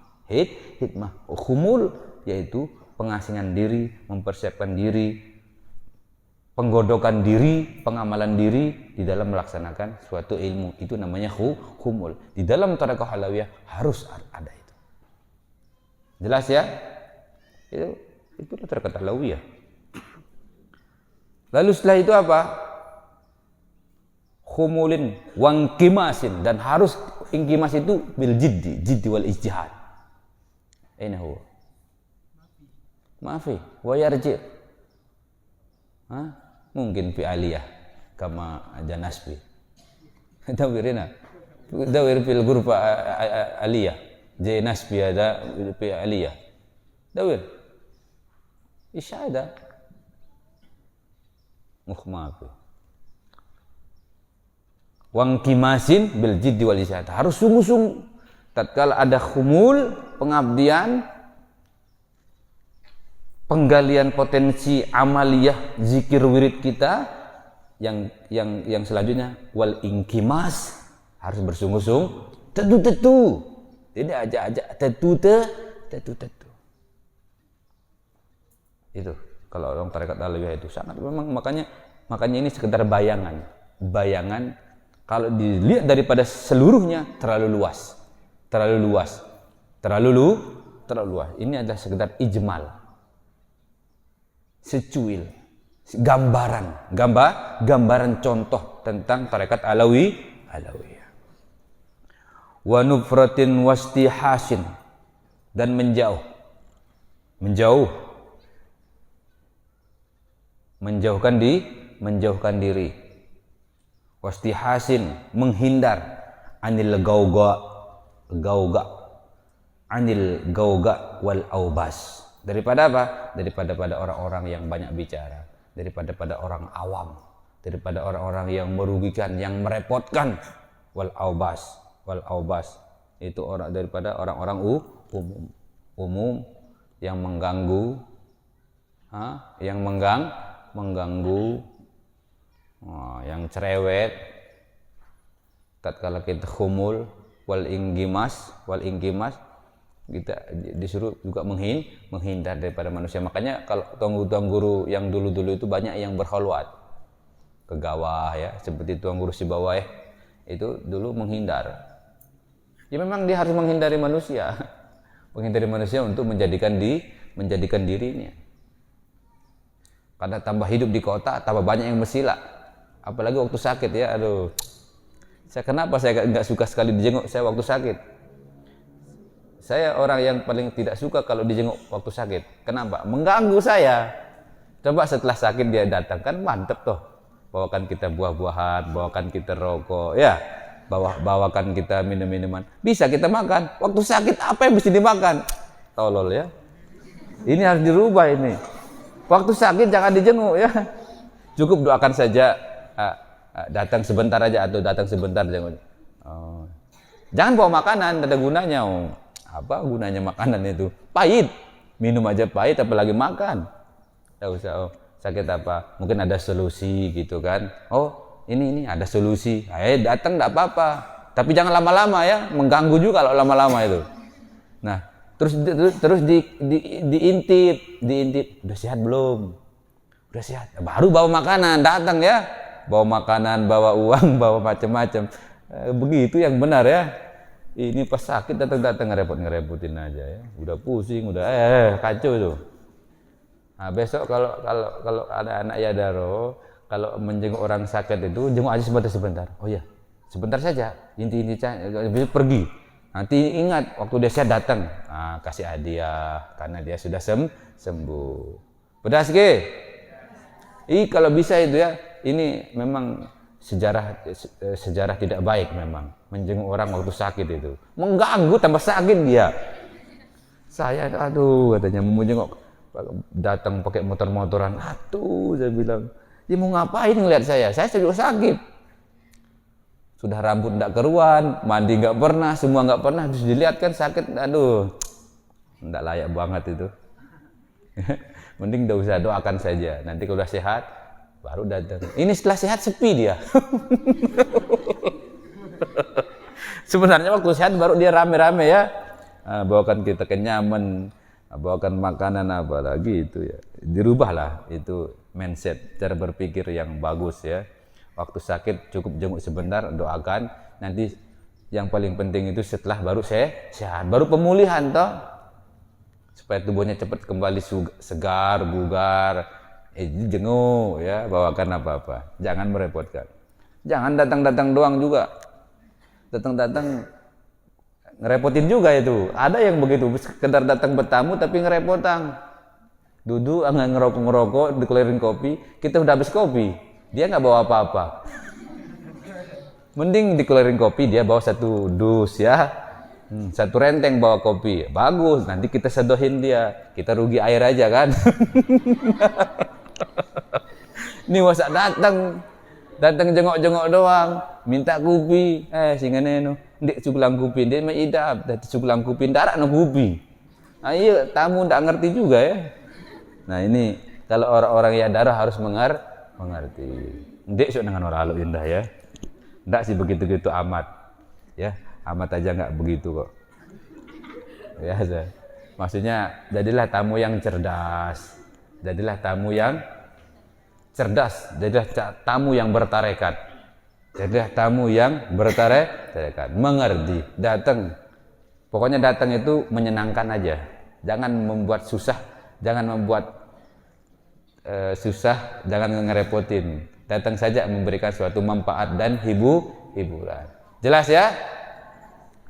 Khumul yaitu pengasingan diri, mempersiapkan diri, penggodokan diri, pengamalan diri di dalam melaksanakan suatu ilmu. Itu namanya khumul. Di dalam thariqah alawiyah harus ada itu. Jelas ya? Itu thariqah alawiyah. Lalu setelah itu apa? Khumulin wangkimasin, dan harus ingkimas itu bil jiddi wal ijtihad. Aina huwa? Maafi wa yarji. Mungkin fi aliyah kama janasbi. Dawir fil ghurfa aliyah. Janasbi ada fi aliyah. Dawir. Isyada. Mukhmafi. Wangkimasin bil jiddi wal ijtihad. Harus sungguh-sungguh. Tatkala ada khumul, pengabdian, penggalian potensi amaliyah zikir wirid kita, yang selanjutnya wal ingkimas, harus bersungguh-sungguh, tetu, tidak aja tetu. Itu kalau orang tarekat alawiyah itu sangat, memang makanya ini sekedar bayangan kalau dilihat daripada seluruhnya terlalu luas. Ini adalah sekedar ijmal, secuil, gambaran contoh tentang tarekat alawiyah. Wa nufratin wastihasin, dan menjauhkan diri. Wastihasin, menghindar anil gauga wal aubas. Daripada apa? Daripada orang-orang yang banyak bicara, daripada orang awam, daripada orang-orang yang merugikan, yang merepotkan. Wal aubas itu daripada orang-orang umum yang mengganggu, yang cerewet. Tatkala kita khumul wal ingkimas, kita disuruh juga menghindar daripada manusia. Makanya kalau tuan guru yang dulu-dulu itu banyak yang berkhalwat ke bawah ya, seperti tuan guru si bawah itu dulu menghindar. Ya memang dia harus menghindari manusia untuk menjadikan dirinya. Karena tambah hidup di kota, tambah banyak yang bersila. Apalagi waktu sakit ya, kenapa saya nggak suka sekali dijenguk saya waktu sakit. Saya orang yang paling tidak suka kalau dijenguk waktu sakit. Kenapa? Mengganggu saya. Coba setelah sakit dia datang, kan mantep toh. Bawakan kita buah-buahan, bawakan kita rokok, ya. Bawakan kita minum-minuman. Bisa kita makan. Waktu sakit apa yang mesti dimakan? Tolol ya. Ini harus dirubah ini. Waktu sakit jangan dijenguk ya. Cukup doakan saja. Datang sebentar aja atau datang sebentar jenguk. Oh. Jangan bawa makanan, tidak ada gunanya. Oh. Apa gunanya makanan itu? Pahit. Minum aja pahit apalagi makan. Tidak usah. Oh, sakit apa? Mungkin ada solusi gitu kan. Oh, ini ada solusi. Datang tidak apa-apa. Tapi jangan lama-lama ya, mengganggu juga kalau lama-lama itu. Nah, terus diintip, udah sehat belum? Udah sehat. Baru bawa makanan, datang ya. Bawa makanan, bawa uang, bawa macam-macam. Begitu yang benar ya. Ini pas sakit datang ngerepotin aja ya. Udah pusing, udah kacau itu. Nah, besok kalau ada anak Yadaro, kalau menjenguk orang sakit itu jenguk aja sebentar. Oh ya, sebentar saja. Inti pergi. Nanti ingat waktu dia sehat datang. Nah, kasih hadiah karena dia sudah sembuh. Pedas ke? Kalau bisa itu ya. Ini memang sejarah tidak baik memang menjenguk orang waktu sakit itu, mengganggu tambah sakit dia. Saya katanya mau jenguk datang pakai motor-motoran, saya bilang dia mau ngapain ngeliat saya juga sakit, sudah rambut enggak keruan, mandi enggak pernah, semua enggak pernah, terus dilihat kan sakit, enggak layak banget itu. Mending enggak usah, doakan saja, nanti kalau udah sehat baru datang. Ini setelah sehat sepi dia. Sebenarnya waktu sehat baru dia rame-rame ya. Bawakan kita kenyaman, bawakan makanan apa lagi itu ya. Dirubahlah itu mindset, cara berpikir yang bagus ya. Waktu sakit cukup jenguk sebentar, doakan. Nanti yang paling penting itu setelah baru sehat, baru pemulihan toh. Supaya tubuhnya cepat kembali segar, bugar. Jenguk ya, bawakan apa-apa, jangan merepotkan, jangan datang-datang doang juga, datang-datang ngerepotin juga itu. Ada yang begitu, sekedar datang bertamu tapi ngerepotan, duduk nggak ngerokok, dikeluarin kopi, kita udah habis kopi, dia nggak bawa apa-apa. Mending dikeluarin kopi, dia bawa satu dus ya, satu renteng bawa kopi, bagus, nanti kita sedohin dia, kita rugi air aja kan. Ini masa datang jengok-jengok doang, minta kopi, singane ndik cukulang kopi, ndik maidap, dadi cukulang kopi darak no kopi. Ayo tamu ndak ngerti juga ya. Nah ini kalau orang-orang yang darah harus mengerti. Ndik sok dengan orang halus indah ya. Ndak sih begitu-gitu amat. Ya, amat aja nggak begitu kok. Biasa. Maksudnya jadilah tamu yang cerdas. Jadilah tamu yang cerdas, jadilah tamu yang bertarekat, jadilah tamu yang bertarekat, mengerti, datang. Pokoknya datang itu menyenangkan aja, jangan membuat susah, jangan membuat susah, jangan ngerepotin. Datang saja memberikan suatu manfaat dan hiburan. Jelas ya?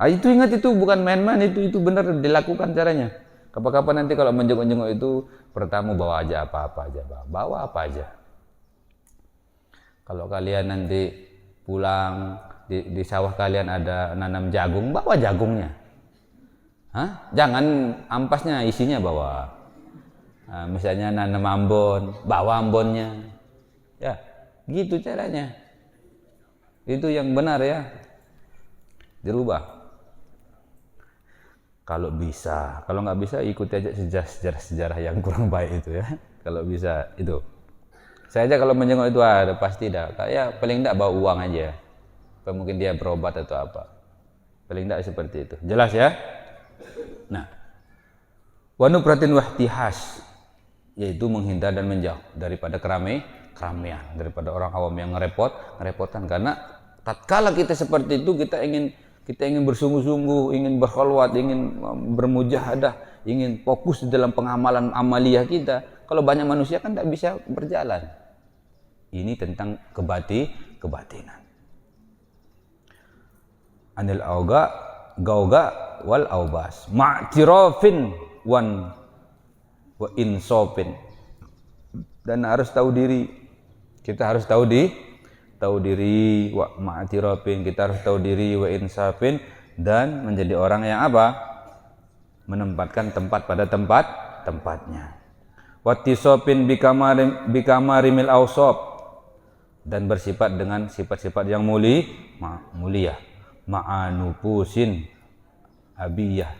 Itu ingat, itu bukan main-main, itu benar dilakukan caranya. Kapan-kapan nanti kalau menjenguk-jenguk itu pertama bawa aja apa-apa aja, bawa apa aja. Kalau kalian nanti pulang di sawah kalian ada nanam jagung, bawa jagungnya. Jangan ampasnya, isinya bawa. Misalnya nanam ambon, bawa ambonnya. Ya, gitu caranya. Itu yang benar ya. Dirubah. Kalau bisa, kalau nggak bisa ikuti aja sejarah yang kurang baik itu ya. Kalau bisa itu. Saya aja kalau menjenguk itu ada pasti dah. Kayak paling enggak bawa uang aja. Mungkin dia berobat atau apa. Paling enggak seperti itu. Jelas ya? Nah, wa nupratin wahtihas, yaitu menghindar dan menjauh daripada keramaian, daripada orang awam yang ngerepotan. Karena tatkala kita seperti itu kita ingin bersungguh-sungguh, ingin berkholwat, ingin bermujahadah, ingin fokus dalam pengamalan amaliyah kita. Kalau banyak manusia kan tidak bisa berjalan. Ini tentang kebatinan. Anil auga gauga wal aubas, ma'tirafin wa insofin. Dan harus tahu diri. Kita harus tahu diri wa ma'tirafin, kita harus tahu diri wa insafin, dan menjadi orang yang apa? Menempatkan tempat pada tempatnya. Wattisofin bikamarimil awsab, dan bersifat dengan sifat-sifat yang mulia. Ma'anupusin abiyah,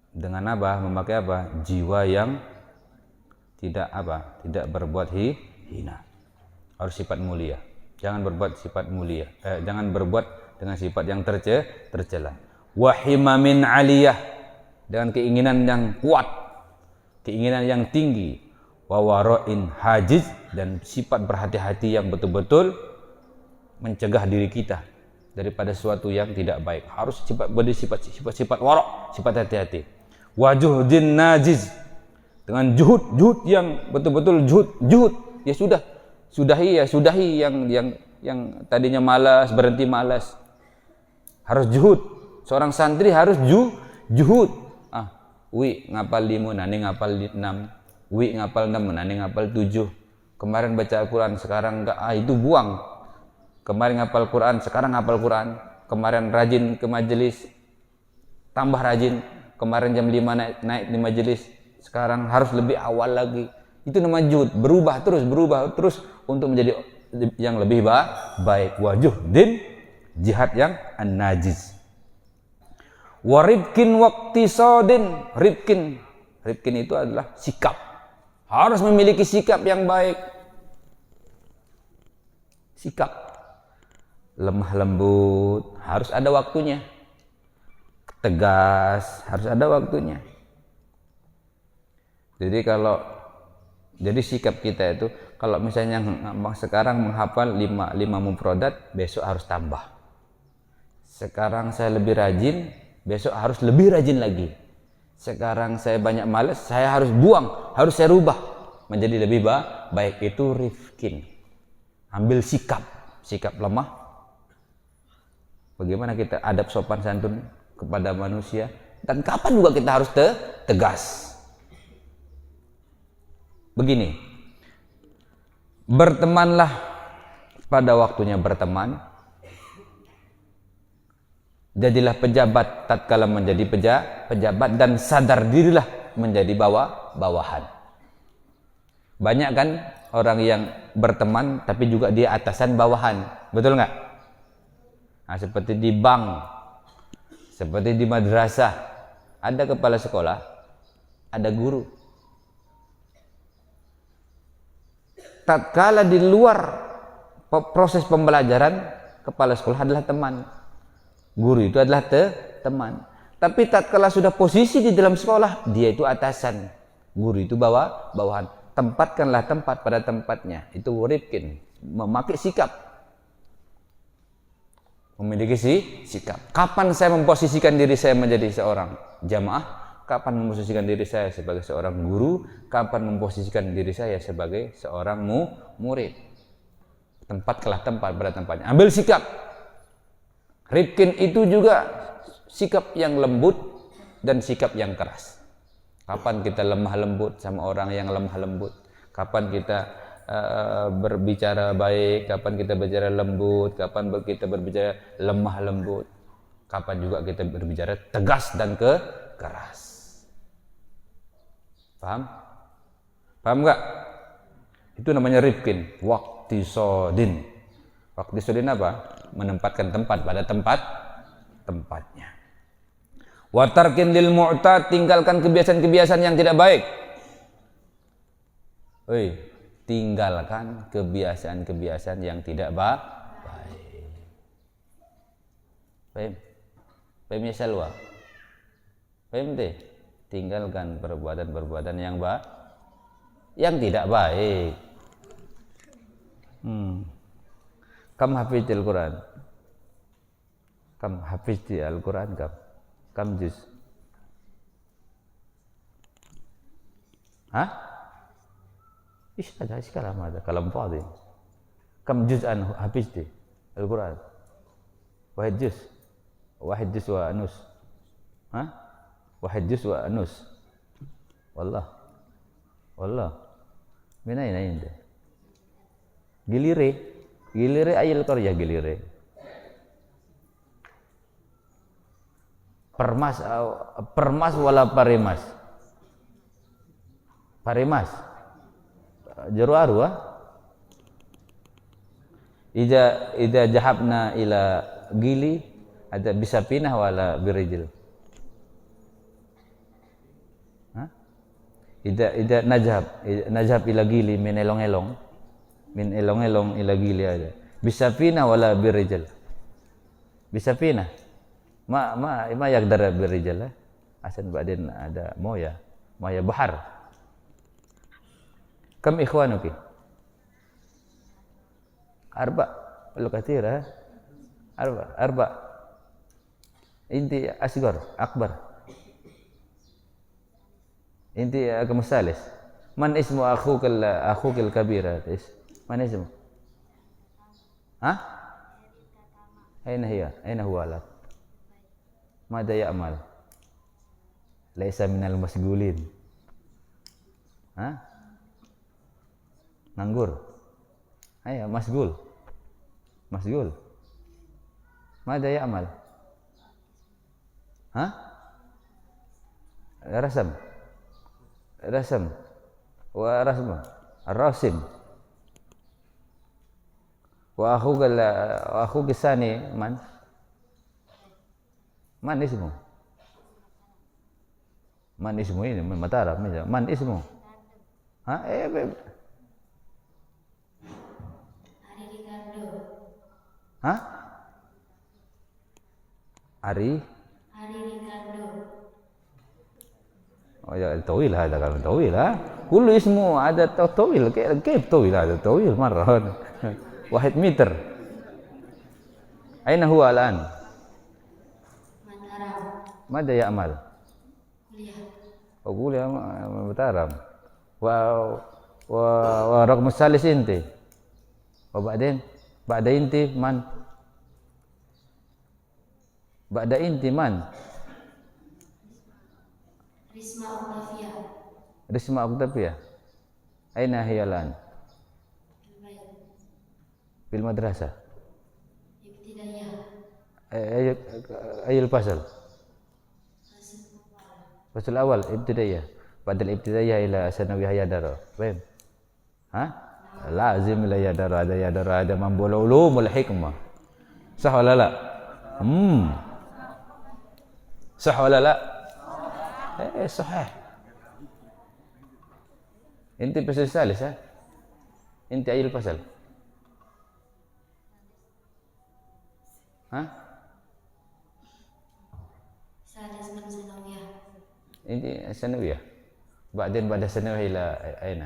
dengan apa? Memakai apa? Jiwa yang tidak berbuat hina. Harus sifat mulia. Jangan berbuat sifat mulia. Jangan berbuat dengan sifat yang tercela. Wahimamin aliyah, dengan keinginan yang kuat, keinginan yang tinggi. Wawaroin hajiz, dan sifat berhati-hati yang betul-betul mencegah diri kita daripada sesuatu yang tidak baik. Harus sifat warok, sifat hati-hati. Wajuhdin najiz, dengan juhud yang betul-betul juhud. Ya sudahi yang tadinya malas, berhenti malas. Harus juhud. Seorang santri harus juhud. Wi ngapal 5, nani ngapal 6. Wi ngapal 6, nani ngapal 7. Kemarin baca Al-Quran, sekarang enggak, itu buang. Kemarin ngapal Quran, sekarang ngapal Quran. Kemarin rajin ke majelis, tambah rajin. Kemarin jam 5 naik di majelis, sekarang harus lebih awal lagi. Itu namanya juhud, berubah terus untuk menjadi yang lebih baik. Wajuhdin, jihad yang an-najiz. Waribkin waqtisadin, ribkin itu adalah sikap. Harus memiliki sikap yang baik. Sikap lemah lembut, harus ada waktunya. Tegas, harus ada waktunya. Jadi sikap kita itu, kalau misalnya sekarang menghafal 5 mufradat, besok harus tambah. Sekarang saya lebih rajin, besok harus lebih rajin lagi. Sekarang saya banyak malas, saya harus buang, harus saya rubah menjadi lebih baik. Itu rifkin. Ambil sikap lemah. Bagaimana kita adab sopan santun kepada manusia, dan kapan juga kita harus tegas. Begini, bertemanlah pada waktunya berteman. Jadilah pejabat tatkala menjadi pejabat, dan sadar dirilah menjadi bawahan. Banyak kan orang yang berteman tapi juga dia atasan bawahan, betul nggak? Nah, seperti di bank, seperti di madrasah, ada kepala sekolah, ada guru. Tatkala di luar proses pembelajaran, kepala sekolah adalah teman. Guru itu adalah teman. Tapi tatkala sudah posisi di dalam sekolah, dia itu atasan. Guru itu bawahan. Tempatkanlah tempat pada tempatnya. Itu rifkin, memakai sikap. Memiliki sikap. Kapan saya memposisikan diri saya menjadi seorang jamaah? Kapan memposisikan diri saya sebagai seorang guru? Kapan memposisikan diri saya sebagai seorang murid? Tempatkanlah tempat pada tempatnya. Ambil sikap. Rifkin itu juga sikap yang lembut dan sikap yang keras. Kapan kita lemah lembut sama orang yang lemah lembut? Kapan kita berbicara baik? Kapan kita berbicara lembut? Kapan kita berbicara lemah lembut? Kapan juga kita berbicara tegas dan keras? Paham? Paham enggak? Itu namanya rifkin. Waqtisadin. Waqtisadin apa? Menempatkan tempat pada tempatnya. Watarkin lil mu'tad, tinggalkan kebiasaan-kebiasaan yang tidak baik. Tinggalkan kebiasaan-kebiasaan yang tidak baik. Paham ya Salwa? Paham deh? Tinggalkan perbuatan-perbuatan yang tidak baik. Kam hafizil Quran? Kam hafizil Al-Quran kam juz? Ada kalam ada kalam fadhi. Kam juz'an hafizti Al-Quran? Wahid juz. Wahid juz wa anus. Hah? Wahid juz wa anus. Wallah. Wallah. Min aina inda? Gilire. Gilire ayil qaryah gilire. Permas wala parimas. Parimas. Jaru arwa. Ida jahabna ila gili ada bisa pinah wala birijil. Hah? Ida najab ila gili min elong-elong. Min elong-elong ila gili ada. Bisa pinah wala birijil. Bisa pinah. Ma yaqdar birijil. Asan ba'din ada moya bahar. Kam ikhwanuki? Arba. Lu kathira. Arba. Inti asgar, akbar. Inti kamusalis. Man ismu akhukal kabira? Man ismu? Hah? Aina hiya? Aina huwa lak? Mada ya'mal? Laisa minal masgulin. Hah? Nganggur. Ayo, masgul. Mada ya'mal? Hah? Rasam. Wa rasmu. Ar-rasim. Wa akhuka sani man? Man ismu? Man ismu ini Mataram. Man ismu? Hah? Hah? Ari Ricardo. Oh ya, طويل هذا كلام طويل ها. كل اسمه ada طويل كيف طويل هذا طويل مرة. 1 meter. أين هو الآن؟ ماذا يعمل؟ أقول يا Mataram. ورقم الثالث أنت. وبعدين بعد أنت من؟ Ba'da inti man? Risma Octavia. Aina hiya lan? Fil madrasah. Ayil fasal. Fasal awal ibtidaiyah. Badal ibtidaiyah ila sanawiyah yadara. Faham? Hah? Lazim ila yadara ada mambul ulumul hikmah. Sah wala la? صح ولا لا؟ صحيح. انت الفصل الثالث ها؟ انت اي الفصل؟ ها؟ ثالث من ثانوية. انت ثانوية. بعدين بعد ثانوية الى اين؟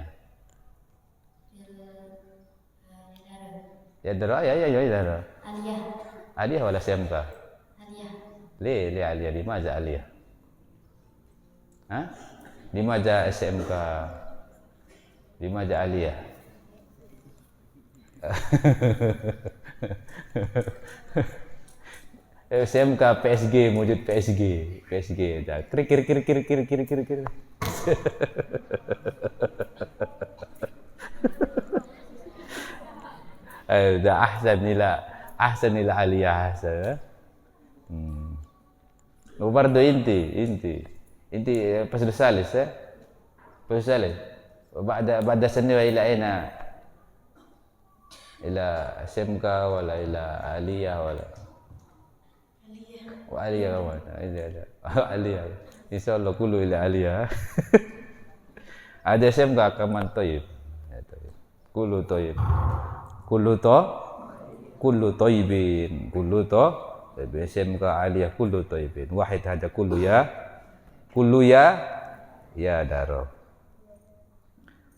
يا درا يا درا. عالية ولا SMK؟ ليه عالية؟ لماذا عالية؟ ها؟ لماذا SMK؟ لماذا عالية؟ SMK PSG موجود PSG ده كر ده أحسن إلى عالية أحسن. وبرضه انت فصل الثالث فصل الثالث بعد سنة إلى أين؟ إلى SMK ولا إلى عالية ولا عالية كمان عالية إن شاء الله كله إلى عالية. ada SMK كمان طيب كله طيب كله طيبين SMK aliyah kullu thayyibin. Wahid hada kullu ya daro.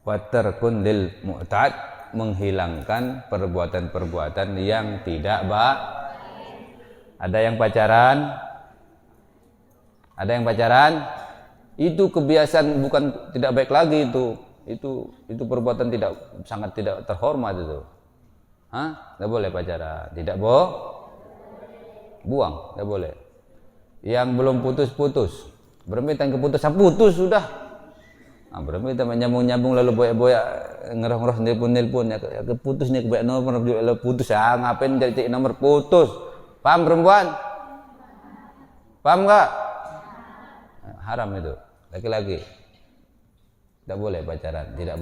Wa tarkun lil mu'tad, menghilangkan perbuatan-perbuatan yang tidak baik. Ada yang pacaran? Itu kebiasaan bukan tidak baik lagi itu perbuatan sangat tidak terhormat itu. Hah? Enggak boleh pacaran. Tidak buang, enggak boleh. Yang belum putus-putus. Berminta keputusan putus sudah. Nah, berminta menyambung-nyambung lalu boyak-boyak ngerah-ngerah nelpon ya keputus nih kebanyak nomor lalu putus ya ngapain jadi nomor putus. Paham perempuan? Paham enggak? Haram itu. Laki-laki tidak boleh pacaran, tidak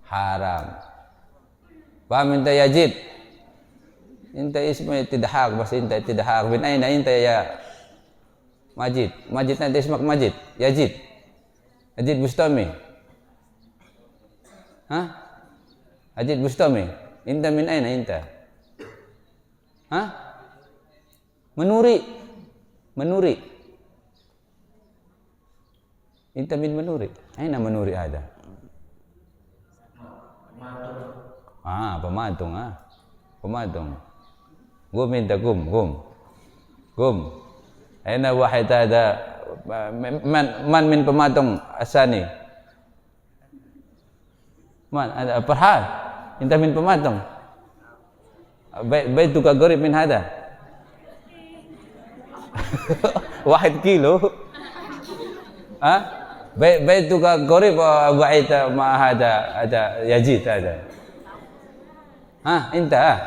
haram. Paham inta Yazid? Inta isma tidhaq, bas inta tidhaq. Bin aina inta ya Majid? Majid nanti ismak Majid. Yazid. Yazid Bustami. Hah? Yazid Bustami. Inta min aina inta? Hah? Menuri. Inta min menuri. Aina menuri ada? Pematung. Pematung. Gum inta gum. Aina wahid ada man min pematung asani. Man ada Farhan. Inta min pematung. Baituka qarib min hada. Wahid kilo. Baituka qarib ba'id ma hada Yazid hada. Inta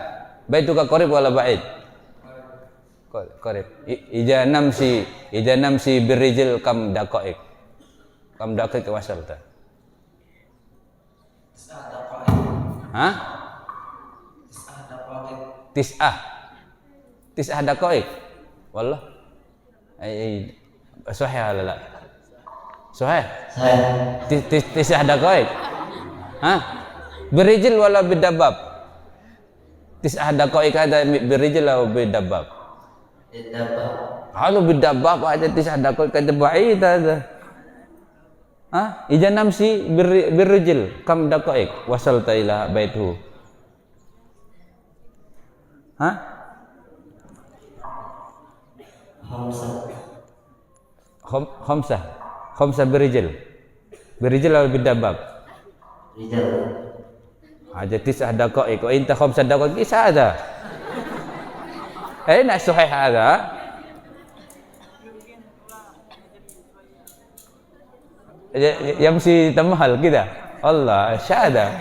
baituka qarib wala ba'id? Qarib. Ija namsi birrijil kam daqaiq. Kam daqaiq wasalta. Tis'ah daqaiq. Wallah. Sahih wala la? Sahih. Tis'ah daqaiq. Birrijil wala bidabbab? Tis'ah daqaiq ada birrijil wala bidabbab? Kalau bidabbab aja tis'ah daqaiq kada ba'id ada. Ija namsi birrijil kam daqaiq wasalta ila baituhu. Khamsah birrijil atau bidabbab? Rijal. Aja tis'ah daqaiq wa inta khamsah daqaiq isa ada. Nak sahih ada. Yamsi tamhal kita. Allah syahada.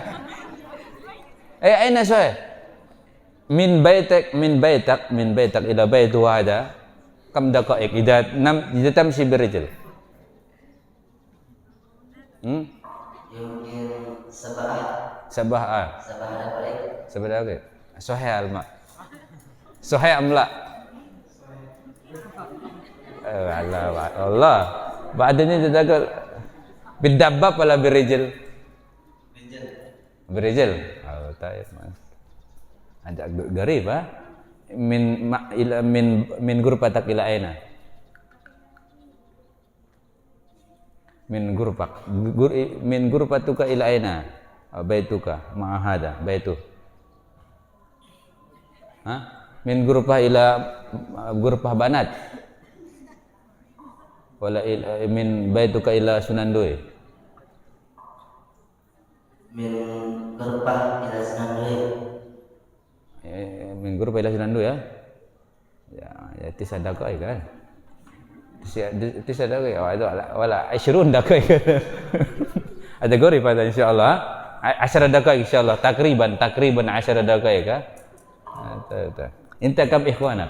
Aina sahih? Min baitak ila baitu hada kam daqaiq idza tamshi birrijil. Yumkin sabah daqaiq. Sahih alma. Sahih amla. Allah. Ba'dani tadakal bidabbab wala birrijil? Birrijil. Taib. Ada garib min gurpatak ila aina? Min gurpatuka ila aina? Baituka ma'ahada baitu. Min gurpah ila gurpah banat. Wala min baituka ila Sunandoi. Min gurpah ila Sunandoi. Min gurpah ila Sunandoi ya. Ya tis'ah daqaiq kan. Tis'ah daqaiq wala 20 daqaiq. Ada gori pada insyaallah. 10 daqaiq insyaallah takriban 10 daqaiq kan. Inta kam ikhwanak?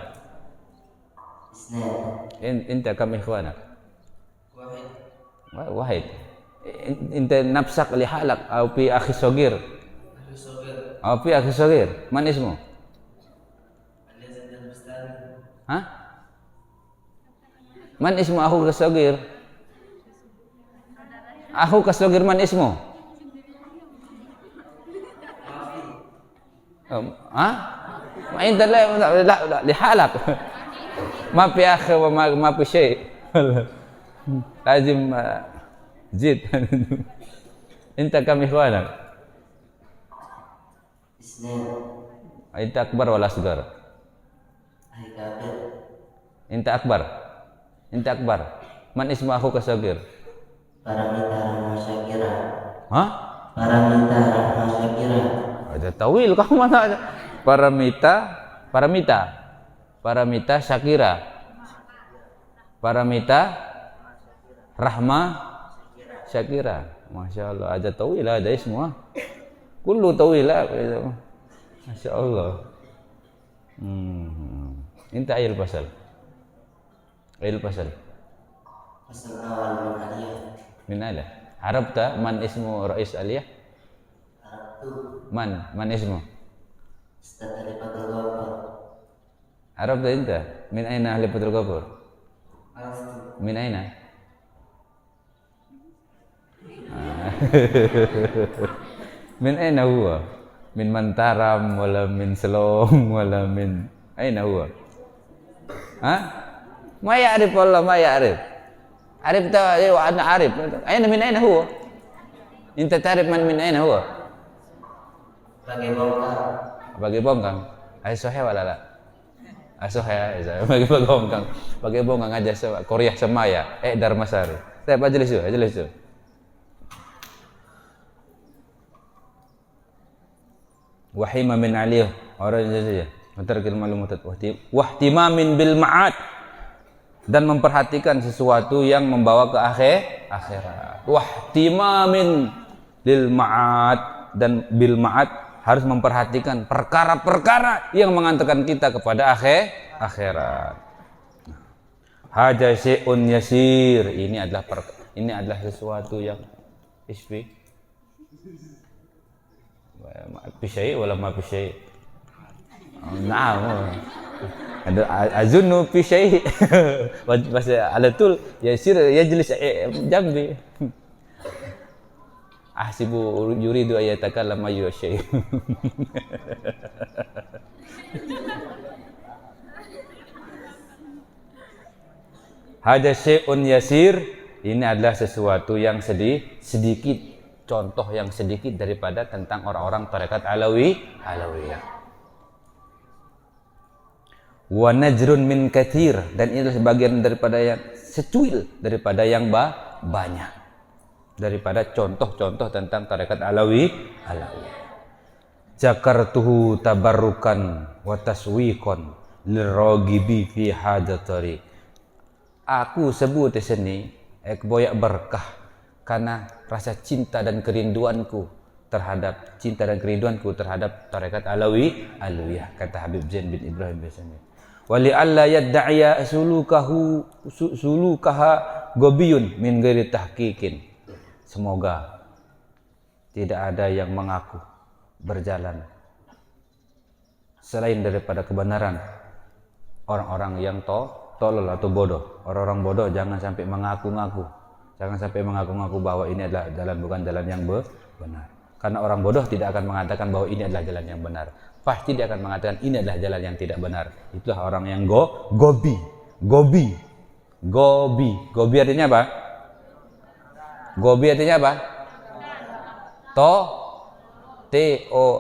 Inta kam ikhwanak? Wahid. Inta nafsak li halak au fi akhi sagir? Au fi akhi sagir. Man ismu? Man ismu akhu kasagir? Akhu kasagir man ismu? Inta la lihalak. Ma fi akhi wa ma fi syai. Lazim zid. Inta kam ikhwanak? Inta akbar wala asgar? Inta akbar. Man ismu akhu kasagir? Paramita Rahma Syakira. Paramita Rahma Syakira. Ada tawil kamu mana ada? Paramita Syakira. Paramita Rahma Syakira. Masya Allah, ada tawilah, ada semua. Kullu tawilah. Masya Allah. Inta ayil pasal. Ayil pasal. Pasal awal min aliyah. Min ala. Arabta man ismu Rais Aliyah? Arab tu Man ismu? Ustaz Alifatul Ghafur. Arabta inta? Min aina Alifatul Ghafur? Arab Min aina? Min aina huwa? Min Mantaram wala min Selong wala min aina huwa? Ma ya'rif wallah ma ya'rif. Arif ta wa ana arif. Aina min aina huwa? Inta ta'rif man min aina huwa? Bagi bongkar. Bagi bongkang. Ai sahih wala la? Sahih ya. Bagi bongkang. Bagi bongkang aja Korea Semaya. Darmasari. Saya ajlis tu. Wahima min aliyah. Orang saja. Mentarkil malumatat wahtimamin bil ma'ad. Dan memperhatikan sesuatu yang membawa ke akhirat. Wahtimamin lil ma'ad, dan bil ma'ad harus memperhatikan perkara-perkara yang mengantarkan kita kepada akhirat. Haja syai'un yasir, ini adalah sesuatu yang isfi ma syai' wala ma syai'. Nah, ada azunnu fi syai' bahasa alatul yasir yajlis jambi. Ahsibu yuridu ayatakallama syai'. Hada syai'un yasir, ini adalah sesuatu yang sedikit, contoh yang sedikit daripada tentang orang-orang tarekat Alawiyah. Wa najrun min katsir, dan itu sebagian daripada yang secuil daripada yang banyak, daripada contoh-contoh tentang tarekat Alawiyah. Jakartuhu tabarrukan wa taswiqan liragibi fi hadatari. Aku sebut di sini boyak berkah karena rasa cinta dan kerinduanku terhadap tarekat Alawiyah, kata Habib Zain bin Ibrahim biasanya. Wali alla yadda'iya sulukaha gobiyun min ghairi tahqiqin. Semoga tidak ada yang mengaku berjalan selain daripada kebenaran orang-orang yang tolol atau bodoh. Orang-orang bodoh jangan sampai mengaku-ngaku. Jangan sampai mengaku-ngaku bahwa ini adalah jalan, bukan jalan yang benar. Karena orang bodoh tidak akan mengatakan bahwa ini adalah jalan yang benar. Pasti dia akan mengatakan ini adalah jalan yang tidak benar. Itulah orang yang gobi. Gobi artinya apa? Gobi artinya apa? T-O-L-O-L.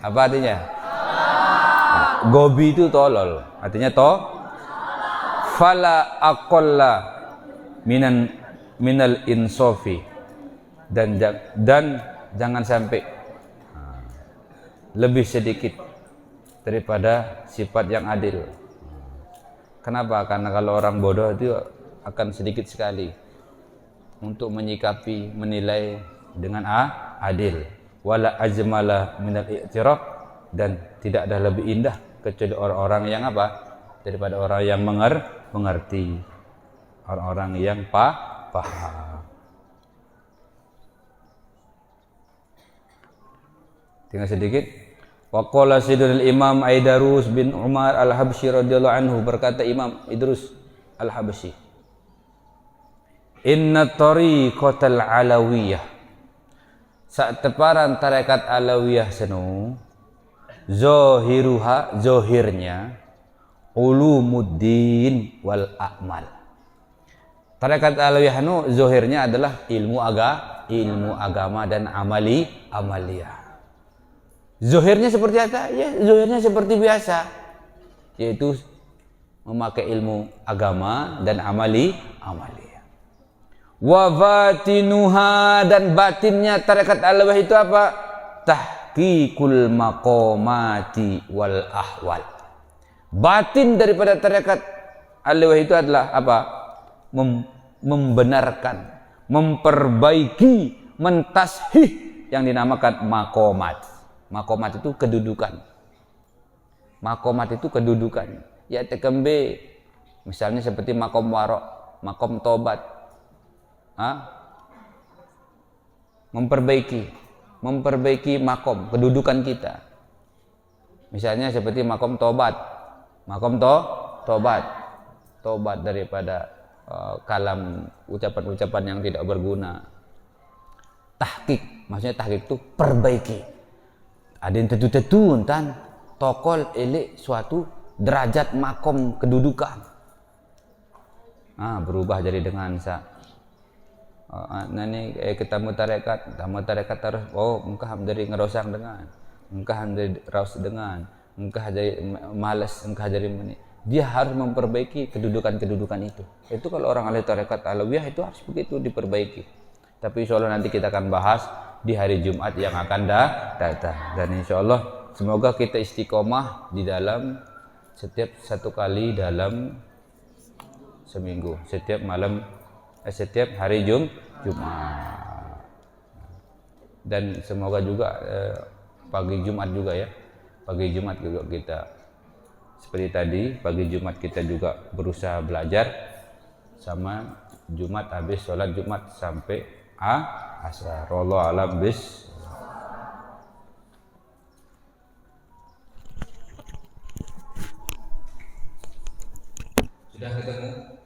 Apa artinya? Gobi itu tolol. Artinya fala aqalla minal insofi. Dan jangan sampai lebih sedikit daripada sifat yang adil. Kenapa? Karena kalau orang bodoh itu akan sedikit sekali untuk menyikapi, menilai dengan adil. Wala ajmala minal i'tiraf, dan tidak ada lebih indah kecuali orang-orang yang apa? Daripada orang yang mengerti, orang-orang yang paham. Tinggal sedikit. Waqala Sayyidul Imam Aidarus bin Umar Al-Habsyi radhiyallahu anhu, berkata Imam Idrus Al-Habsyi, inna tariqatal alawiyah, sak teparan tarekat Alawiyah senu, zohirnya ulumuddin wal a'mal. Tarekat Alawiyah nu zohirnya adalah ilmu agama dan amaliyah. Zohirnya seperti apa? Ya, zohirnya seperti biasa, yaitu memakai ilmu agama dan amaliyah. Wa batinuha, dan batinnya tarekat Alawiyah itu apa? Tahqiqul maqamati wal ahwal. Batin daripada tarekat Al-liwah itu adalah apa? Membenarkan, memperbaiki, mentashih yang dinamakan makomat. Makomat itu kedudukan. Makomat itu kedudukan. Ya tekembe, misalnya seperti makom warok, makom tobat. Memperbaiki makom, kedudukan kita. Misalnya seperti makom tobat. Makom tobat daripada kalam ucapan-ucapan yang tidak berguna. Tahqiq, maksudnya tahqiq itu perbaiki. Ada yang tentu entan tokol elek suatu derajat makom kedudukan. Berubah jadi dengan nani ketemu tarekat terus engkah dari ngerosang dengan engkah dari raus dengan engkah dari malas engkah dari menit. Dia harus memperbaiki kedudukan itu kalau orang ahli tarekat alawiyah itu harus begitu diperbaiki. Tapi insyaallah nanti kita akan bahas di hari Jumat yang akan datang. Dan insyaallah semoga kita istiqomah di dalam setiap satu kali dalam seminggu, setiap hari Jumat. Dan semoga juga pagi Jumat juga ya. Pagi Jumat juga kita seperti tadi, pagi Jumat kita juga berusaha belajar, sama Jumat habis sholat Jumat sampai asar. Wallahu a'lam bis. Sudah ketemu?